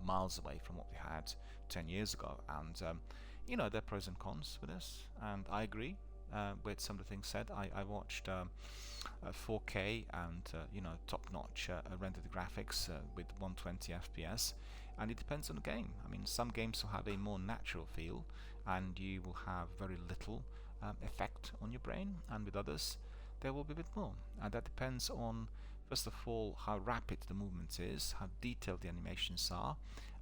miles away from what we had 10 years ago, and there are pros and cons with this, and I agree with some of the things said. I watched 4K and top-notch rendered graphics with 120 FPS, and it depends on the game. I mean, some games will have a more natural feel and you will have very little effect on your brain, and with others there will be a bit more, and that depends on, first of all, how rapid the movement is, how detailed the animations are,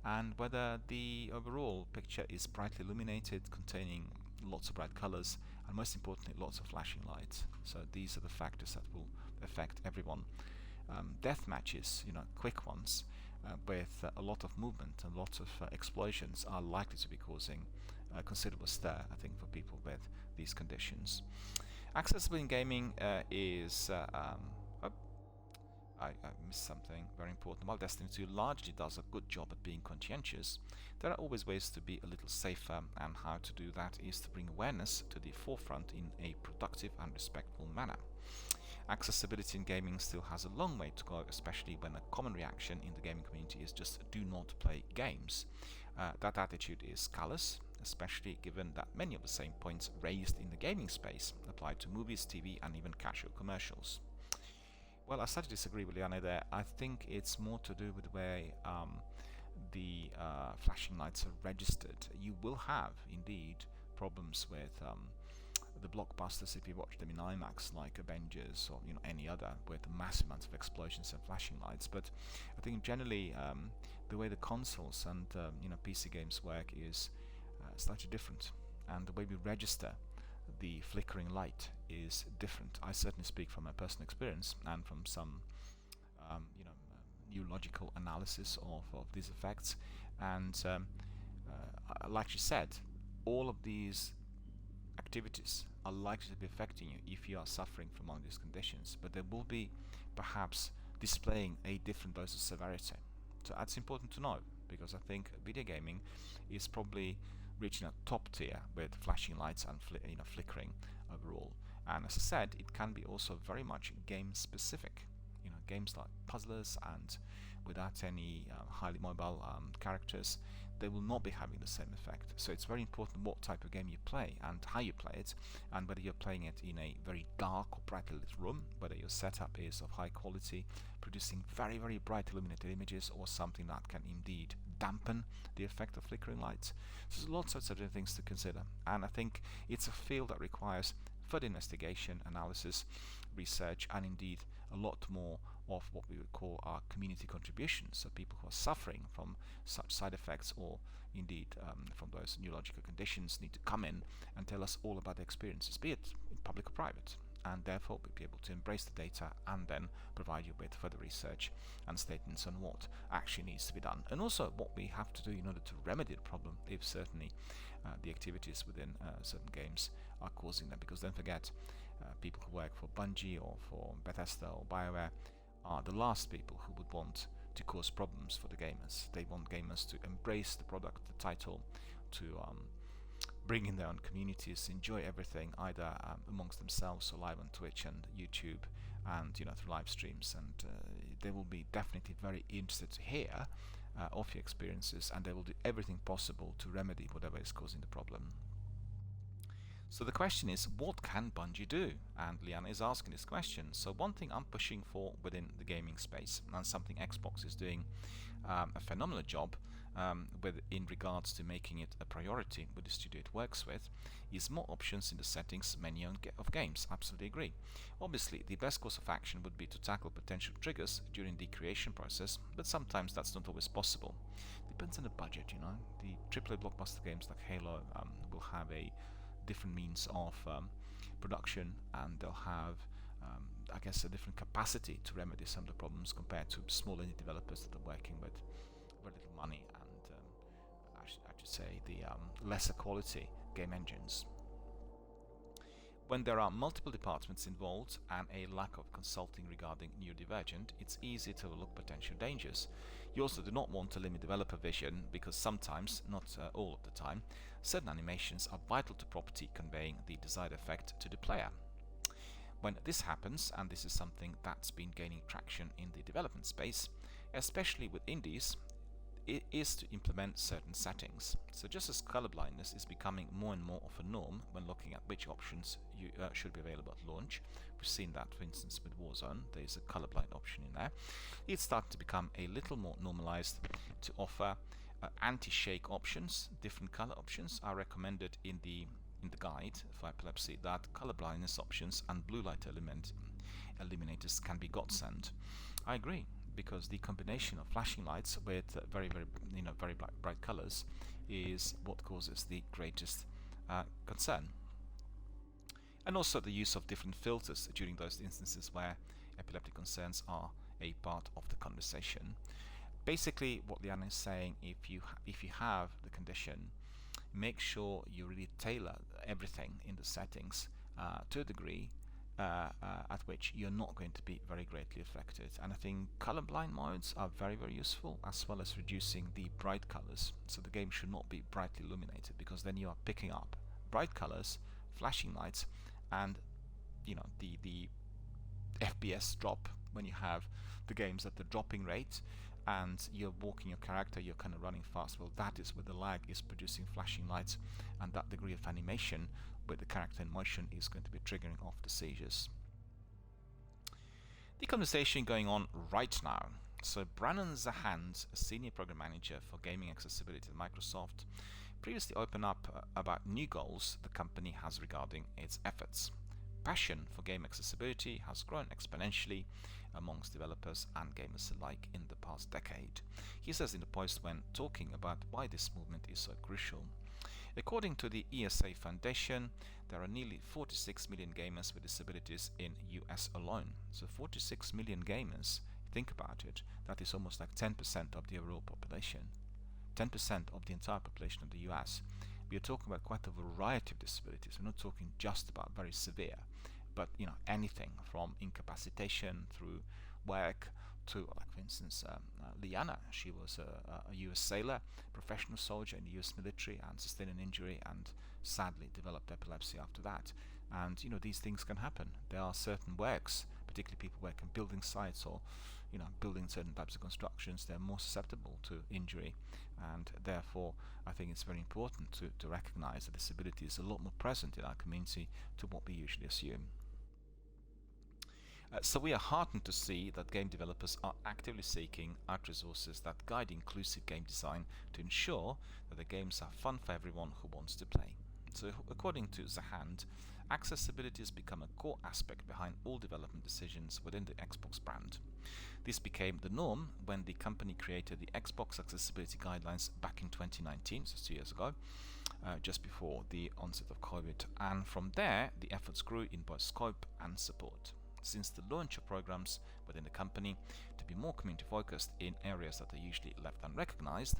and whether the overall picture is brightly illuminated, containing lots of bright colors, and most importantly, lots of flashing lights. So these are the factors that will affect everyone. Death matches, quick ones, with a lot of movement and lots of explosions, are likely to be causing a considerable stir, I think, for people with these conditions. Accessibility in gaming is I missed something very important. While Destiny 2 largely does a good job at being conscientious, there are always ways to be a little safer, and how to do that is to bring awareness to the forefront in a productive and respectful manner. Accessibility in gaming still has a long way to go, especially when a common reaction in the gaming community is just do not play games. That attitude is callous, especially given that many of the same points raised in the gaming space apply to movies, TV, and even casual commercials. Well, I slightly disagree with Liane there. I think it's more to do with the way the flashing lights are registered. You will have, indeed, problems with the blockbusters if you watch them in IMAX, like Avengers or any other, with massive amounts of explosions and flashing lights. But I think generally the way the consoles and PC games work is slightly different, and the way we register the flickering light is different. I certainly speak from my personal experience and from some neurological analysis of these effects, and like you said, all of these activities are likely to be affecting you if you are suffering from one of these conditions, but they will be perhaps displaying a different dose of severity. So that's important to know, because I think video gaming is probably reaching a top tier with flashing lights and flickering overall. And as I said, it can be also very much game specific. Games like puzzlers and without any highly mobile characters, they will not be having the same effect. So it's very important what type of game you play and how you play it, and whether you're playing it in a very dark or brightly lit room, whether your setup is of high quality, producing very, very bright illuminated images, or something that can indeed dampen the effect of flickering lights. So there's lots of certain things to consider, and I think it's a field that requires further investigation, analysis, research, and indeed a lot more of what we would call our community contributions. So people who are suffering from such side effects, or indeed from those neurological conditions, need to come in and tell us all about their experiences, be it in public or private, and therefore we'll be able to embrace the data and then provide you with further research and statements on what actually needs to be done, and also what we have to do in order to remedy the problem if certainly the activities within certain games are causing them. Because don't forget, people who work for Bungie or for Bethesda or BioWare are the last people who would want to cause problems for the gamers. They want gamers to embrace the product, the title, to bring in their own communities, enjoy everything either amongst themselves or live on Twitch and YouTube, and through live streams. And they will be definitely very interested to hear of your experiences, and they will do everything possible to remedy whatever is causing the problem. So the question is, what can Bungie do? And Liana is asking this question. So one thing I'm pushing for within the gaming space, and something Xbox is doing a phenomenal job in regards to making it a priority with the studio it works with, is more options in the settings menu of games. Absolutely agree. Obviously, the best course of action would be to tackle potential triggers during the creation process, but sometimes that's not always possible. Depends on the budget, you know. The AAA blockbuster games like Halo will have a different means of production, and they'll have I guess a different capacity to remedy some of the problems compared to small indie developers that are working with very little money and I should say the lesser quality game engines. When there are multiple departments involved and a lack of consulting regarding neurodivergent, it's easy to overlook potential dangers. You also do not want to limit developer vision because sometimes, not all of the time, certain animations are vital to property conveying the desired effect to the player. When this happens, and this is something that's been gaining traction in the development space, especially with indies, it is to implement certain settings. So just as colorblindness is becoming more and more of a norm when looking at which options you should be available at launch, we've seen that for instance with Warzone, there's a colorblind option in there, it's starting to become a little more normalized to offer anti-shake options. Different color options are recommended in the guide for epilepsy, that color blindness options and blue light eliminators can be godsend. I agree, because the combination of flashing lights with very bright colors is what causes the greatest concern. And also the use of different filters during those instances where epileptic concerns are a part of the conversation. Basically, what Liana is saying, if you have the condition, make sure you really tailor everything in the settings to a degree at which you're not going to be very greatly affected. And I think colorblind modes are very useful, as well as reducing the bright colors. So the game should not be brightly illuminated, because then you are picking up bright colors, flashing lights, and the FPS drop when you have the games at the dropping rate and you're walking your character, you're kind of running fast. Well, that is where the lag is producing flashing lights, and that degree of animation with the character in motion is going to be triggering off the seizures. The conversation going on right now. So Brannon Zahand, a senior program manager for gaming accessibility at Microsoft, previously opened up about new goals the company has regarding its efforts. Passion for game accessibility has grown exponentially amongst developers and gamers alike in the past decade. He says in the post when talking about why this movement is so crucial. According to the ESA Foundation, there are nearly 46 million gamers with disabilities in US alone. So 46 million gamers, think about it, that is almost like 10% of the overall population. 10% of the entire population of the US. We are talking about quite a variety of disabilities. We're not talking just about very severe, but anything from incapacitation through work to, like for instance, Liana. She was a US sailor, professional soldier in the US military, and sustained an injury and sadly developed epilepsy after that. And these things can happen. There are certain works, particularly people working building sites or building certain types of constructions, they're more susceptible to injury, and therefore I think it's very important to recognize that disability is a lot more present in our community to what we usually assume. So we are heartened to see that game developers are actively seeking out resources that guide inclusive game design to ensure that the games are fun for everyone who wants to play. So according to Zahand, accessibility has become a core aspect behind all development decisions within the Xbox brand. This became the norm when the company created the Xbox Accessibility Guidelines back in 2019, so 2 years ago, just before the onset of COVID, and from there the efforts grew in both scope and support. Since the launch of programs within the company to be more community focused in areas that are usually left unrecognized,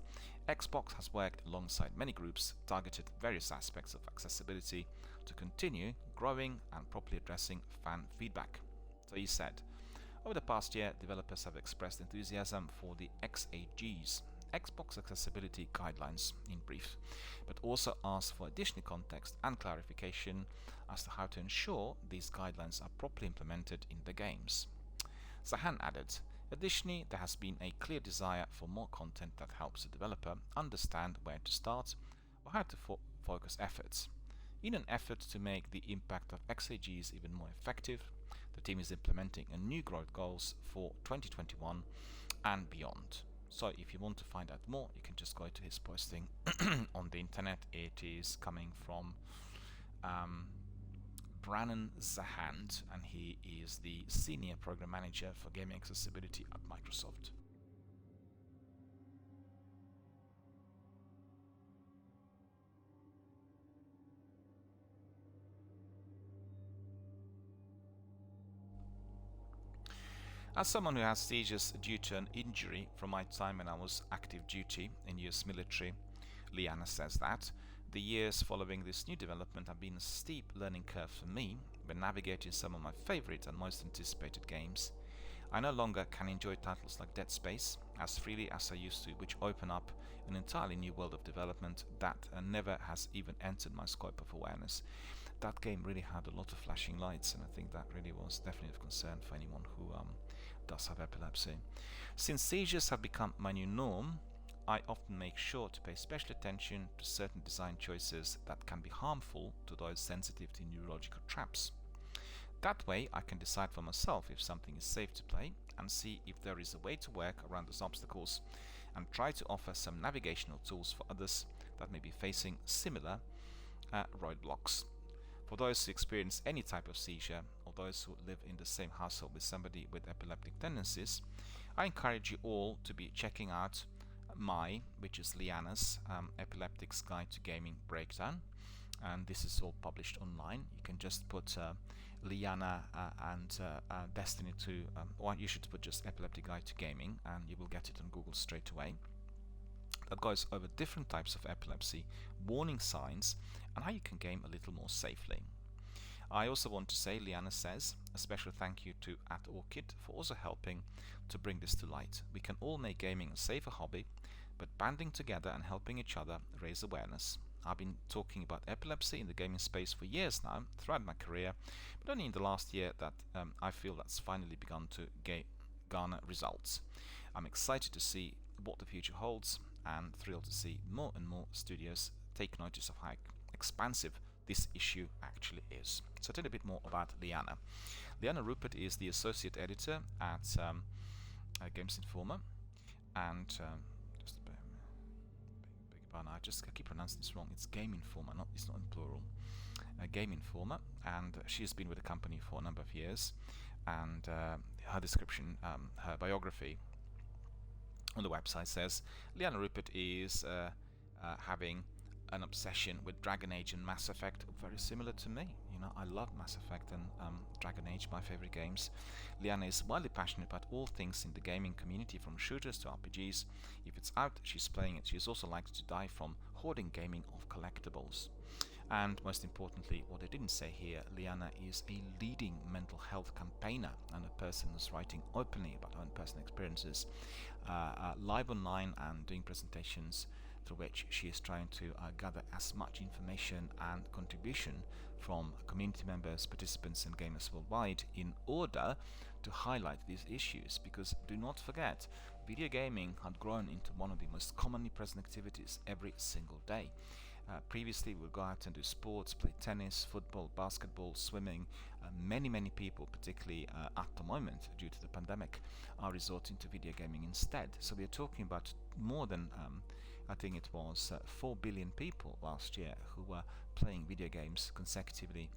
Xbox has worked alongside many groups targeted various aspects of accessibility to continue growing and properly addressing fan feedback. So he said, over the past year, developers have expressed enthusiasm for the XAGs, Xbox Accessibility Guidelines in brief, but also asked for additional context and clarification as to how to ensure these guidelines are properly implemented in the games. Zahan added, additionally, there has been a clear desire for more content that helps the developer understand where to start or how to focus efforts. In an effort to make the impact of XAGs even more effective, the team is implementing a new growth goals for 2021 and beyond. So if you want to find out more, you can just go to his posting on the internet. It is coming from Brannon Zahand, and he is the Senior Program Manager for Gaming Accessibility at Microsoft. As someone who has seizures due to an injury from my time when I was active duty in US military, Liana says that the years following this new development have been a steep learning curve for me when navigating some of my favorite and most anticipated games. I no longer can enjoy titles like Dead Space as freely as I used to, which open up an entirely new world of development that never has even entered my scope of awareness. That game really had a lot of flashing lights, and I think that really was definitely of concern for anyone who does have epilepsy. Since seizures have become my new norm, I often make sure to pay special attention to certain design choices that can be harmful to those sensitive to neurological traps. That way I can decide for myself if something is safe to play and see if there is a way to work around those obstacles, and try to offer some navigational tools for others that may be facing similar roadblocks. For those who experience any type of seizure, or those who live in the same household with somebody with epileptic tendencies, I encourage you all to be checking out which is Liana's Epileptics Guide to Gaming Breakdown, and this is all published online. You can just put Liana and Destiny 2, or you should put just Epileptic Guide to Gaming, and you will get it on Google straight away. That goes over different types of epilepsy, warning signs, and how you can game a little more safely. I also want to say, Liana says, a special thank you to @Orchid for also helping to bring this to light. We can all make gaming a safer hobby, but banding together and helping each other raise awareness. I've been talking about epilepsy in the gaming space for years now, throughout my career, but only in the last year that I feel that's finally begun to garner results. I'm excited to see what the future holds, and thrilled to see more and more studios take notice of how expansive this issue actually is. So tell a bit more about Liana. Liana Rupert is the associate editor at Games Informer, and just beg your pardon, I keep pronouncing this wrong. It's Game Informer, it's not in plural. Game Informer, and she's been with the company for a number of years, and her description, her biography on the website says Liana Rupert is having an obsession with Dragon Age and Mass Effect, very similar to me. You know, I love Mass Effect and Dragon Age, my favorite games. Liana is wildly passionate about all things in the gaming community, from shooters to RPGs. If it's out, she's playing it. She's also likes to die from hoarding gaming of collectibles. And most importantly, what I didn't say here, Liana is a leading mental health campaigner and a person who's writing openly about her own personal experiences, live online and doing presentations through which she is trying to gather as much information and contribution from community members, participants and gamers worldwide in order to highlight these issues. Because do not forget, video gaming had grown into one of the most commonly present activities every single day. Previously we would go out and do sports, play tennis, football, basketball, swimming. Many people, particularly at the moment due to the pandemic, are resorting to video gaming instead. So we are talking about more than I think it was 4 billion people last year who were playing video games consecutively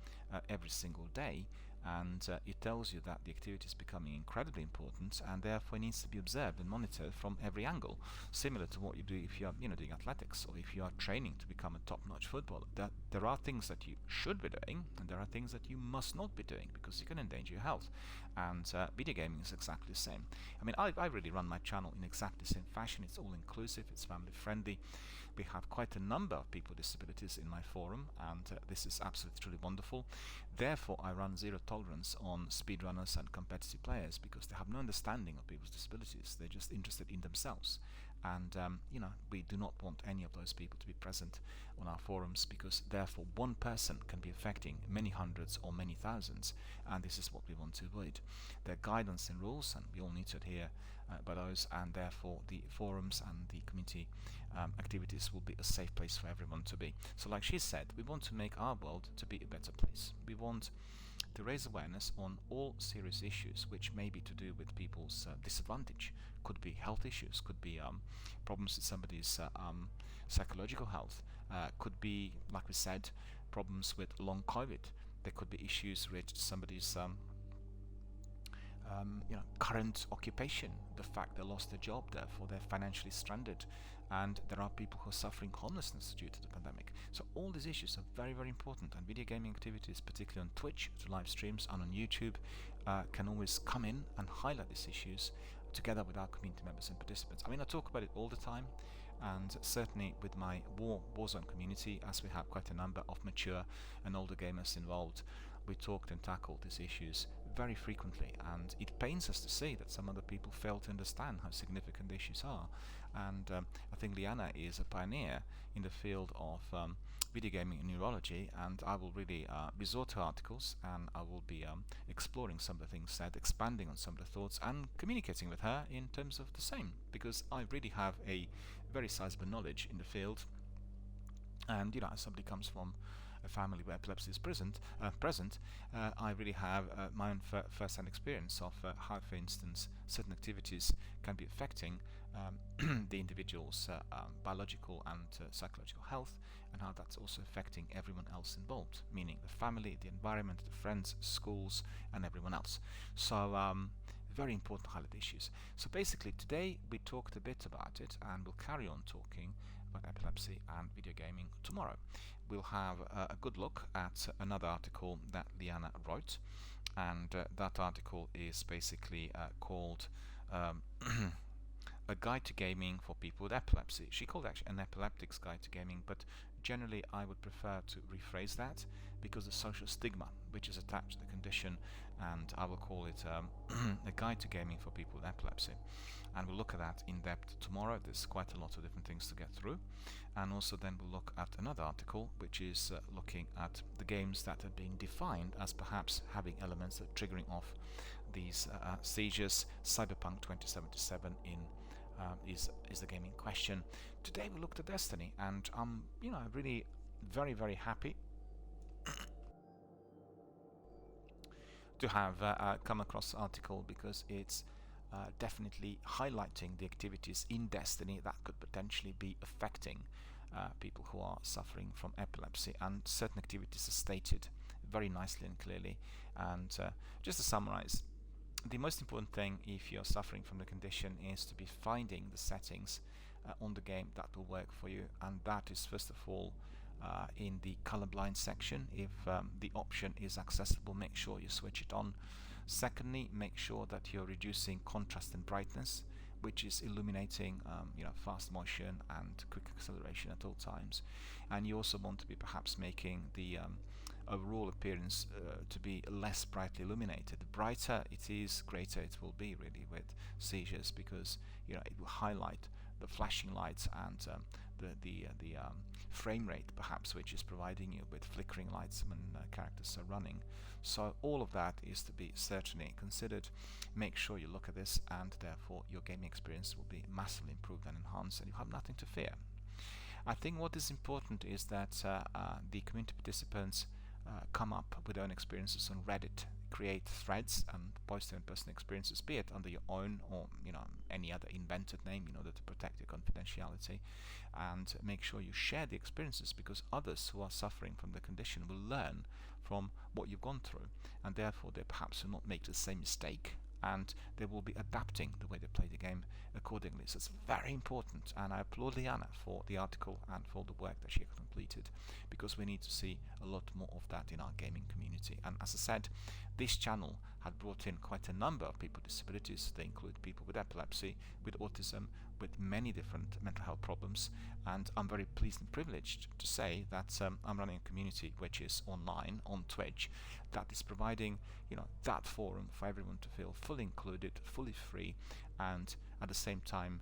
every single day, and it tells you that the activity is becoming incredibly important, and therefore needs to be observed and monitored from every angle, similar to what you do if you are doing athletics, or if you are training to become a top-notch footballer. That there are things that you should be doing, and there are things that you must not be doing, because you can endanger your health. And video gaming is exactly the same. I mean, I really run my channel in exactly the same fashion. It's all inclusive, it's family friendly. We have quite a number of people with disabilities in my forum, and this is absolutely truly wonderful. Therefore I run zero tolerance on speedrunners and competitive players, because they have no understanding of people's disabilities. They're just interested in themselves, and we do not want any of those people to be present on our forums, because therefore one person can be affecting many hundreds or many thousands, and this is what we want to avoid. There are guidelines and rules, and we all need to adhere by those, and therefore the forums and the community activities will be a safe place for everyone to be. So like she said, we want to make our world to be a better place. We want to raise awareness on all serious issues which may be to do with people's disadvantage. Could be health issues, could be problems with somebody's psychological health, could be, like we said, problems with long COVID. There could be issues related to somebody's current occupation, the fact they lost their job, therefore they're financially stranded, and there are people who are suffering homelessness due to the pandemic. So all these issues are very, very important, and video gaming activities, particularly on Twitch, to live streams, and on YouTube, can always come in and highlight these issues together with our community members and participants. I mean, I talk about it all the time, and certainly with my Warzone community, as we have quite a number of mature and older gamers involved, we talked and tackled these issues very frequently, and it pains us to see that some other people fail to understand how significant the issues are. And I think Liana is a pioneer in the field of video gaming and neurology, and I will really resort to articles, and I will be exploring some of the things said, expanding on some of the thoughts, and communicating with her in terms of the same, because I really have a very sizable knowledge in the field, and as somebody comes from a family where epilepsy is present, I really have my own first-hand experience of how, for instance, certain activities can be affecting the individual's biological and psychological health, and how that's also affecting everyone else involved, meaning the family, the environment, the friends, schools, and everyone else. So very important highlight issues. So basically today we talked a bit about it, and we'll carry on talking about epilepsy and video gaming tomorrow. We'll have a good look at another article that Liana wrote, and that article is basically called A Guide to Gaming for People with Epilepsy. She called it actually An Epileptic's Guide to Gaming, but generally I would prefer to rephrase that because the social stigma which is attached to the condition, and I will call it A Guide to Gaming for People with Epilepsy. And we'll look at that in depth tomorrow. There's quite a lot of different things to get through, and also then we'll look at another article which is looking at the games that have been defined as perhaps having elements that are triggering off these seizures. Cyberpunk 2077 is the game in question. Today we looked at Destiny, and I'm really very, very happy to have come across the article, because it's definitely highlighting the activities in Destiny that could potentially be affecting people who are suffering from epilepsy, and certain activities are stated very nicely and clearly. And just to summarize, the most important thing if you're suffering from the condition is to be finding the settings on the game that will work for you, and that is first of all in the colorblind section. If the option is accessible, make sure you switch it on. Secondly, make sure that you're reducing contrast and brightness, which is illuminating fast motion and quick acceleration at all times. And you also want to be perhaps making the overall appearance to be less brightly illuminated. The brighter it is, greater it will be really with seizures, because it will highlight the flashing lights and the frame rate perhaps, which is providing you with flickering lights when characters are running. So all of that is to be certainly considered. Make sure you look at this, and therefore your gaming experience will be massively improved and enhanced, and you have nothing to fear. I think what is important is that the community participants come up with their own experiences on Reddit, create threads and post their own personal experiences, be it under your own or any other invented name, in order to protect your confidentiality, and make sure you share the experiences, because others who are suffering from the condition will learn from what you've gone through, and therefore they perhaps will not make the same mistake, and they will be adapting the way they play the game accordingly. So it's very important, and I applaud Liana for the article and for the work that she completed, because we need to see a lot more of that in our gaming community. And as I said, this channel had brought in quite a number of people with disabilities. They include people with epilepsy, with autism, with many different mental health problems, and I'm very pleased and privileged to say that I'm running a community which is online on Twitch, that is providing that forum for everyone to feel fully included, fully free, and at the same time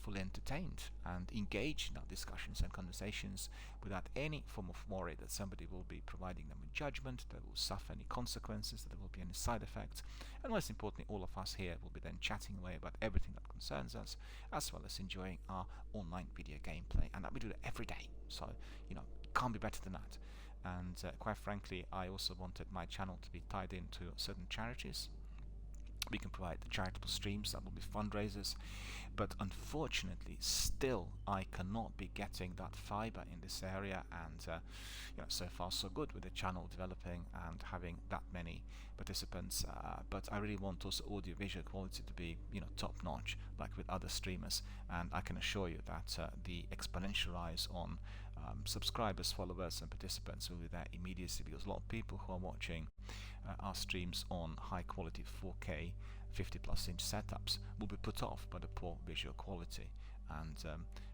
fully entertained and engaged in our discussions and conversations without any form of worry that somebody will be providing them with judgment, that will suffer any consequences, that there will be any side effects. And most importantly, all of us here will be then chatting away about everything that concerns us, as well as enjoying our online video gameplay. And that we do that every day. So, can't be better than that. And quite frankly, I also wanted my channel to be tied into certain charities. We can provide the charitable streams that will be fundraisers, but unfortunately still I cannot be getting that fiber in this area, and so far so good with the channel developing and having that many participants, but I really want also audio visual quality to be top notch like with other streamers, and I can assure you that the exponential rise on subscribers, followers and participants will be there immediately, because a lot of people who are watching our streams on high quality 4K 50+ inch setups will be put off by the poor visual quality, and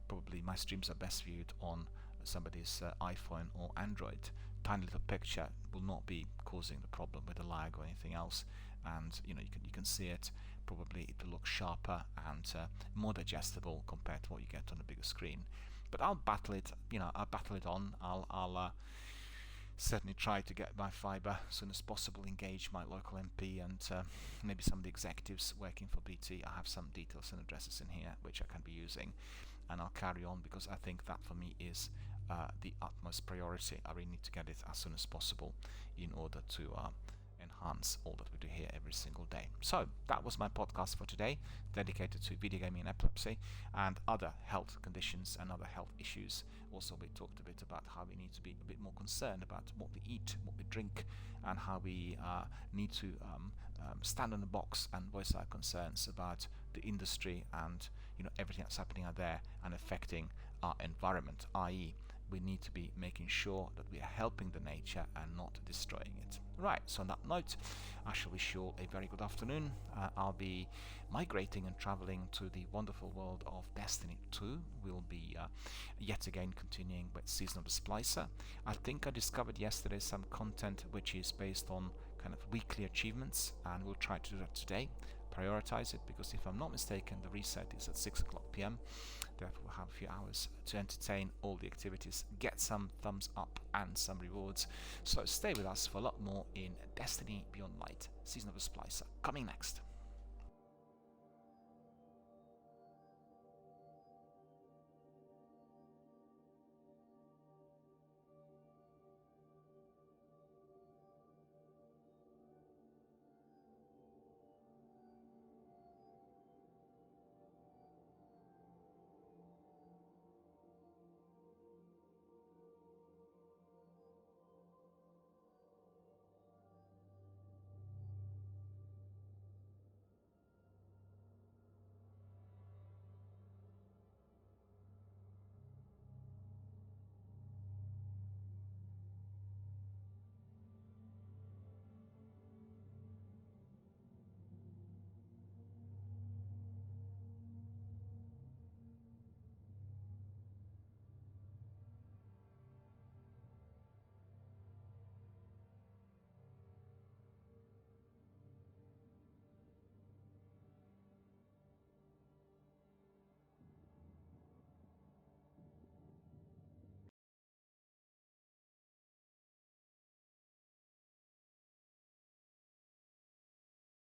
probably my streams are best viewed on somebody's iPhone or Android. Tiny little picture will not be causing the problem with the lag or anything else, and you can see it. Probably it will look sharper and more digestible compared to what you get on a bigger screen. But I'll battle it. I'll battle it on. I'll certainly try to get my fibre as soon as possible, engage my local MP and maybe some of the executives working for BT. I have some details and addresses in here which I can be using, and I'll carry on because I think that for me is the utmost priority. I really need to get it as soon as possible in order to enhance all that we do here every single day. So that was my podcast for today, dedicated to video gaming and epilepsy and other health conditions and other health issues. Also, we talked a bit about how we need to be a bit more concerned about what we eat, what we drink, and how we need to stand on the box and voice our concerns about the industry and everything that's happening out there and affecting our environment, i.e. we need to be making sure that we are helping the nature and not destroying it. Right, so on that note, I shall wish you all a very good afternoon. I'll be migrating and traveling to the wonderful world of Destiny 2. We'll be yet again continuing with Season of the Splicer. I think I discovered yesterday some content which is based on kind of weekly achievements, and we'll try to do that today. Prioritize it, because if I'm not mistaken, the reset is at 6 o'clock PM. Therefore, we'll have a few hours to entertain all the activities, get some thumbs up and some rewards. So stay with us for a lot more in Destiny Beyond Light, Season of the Splicer, coming next.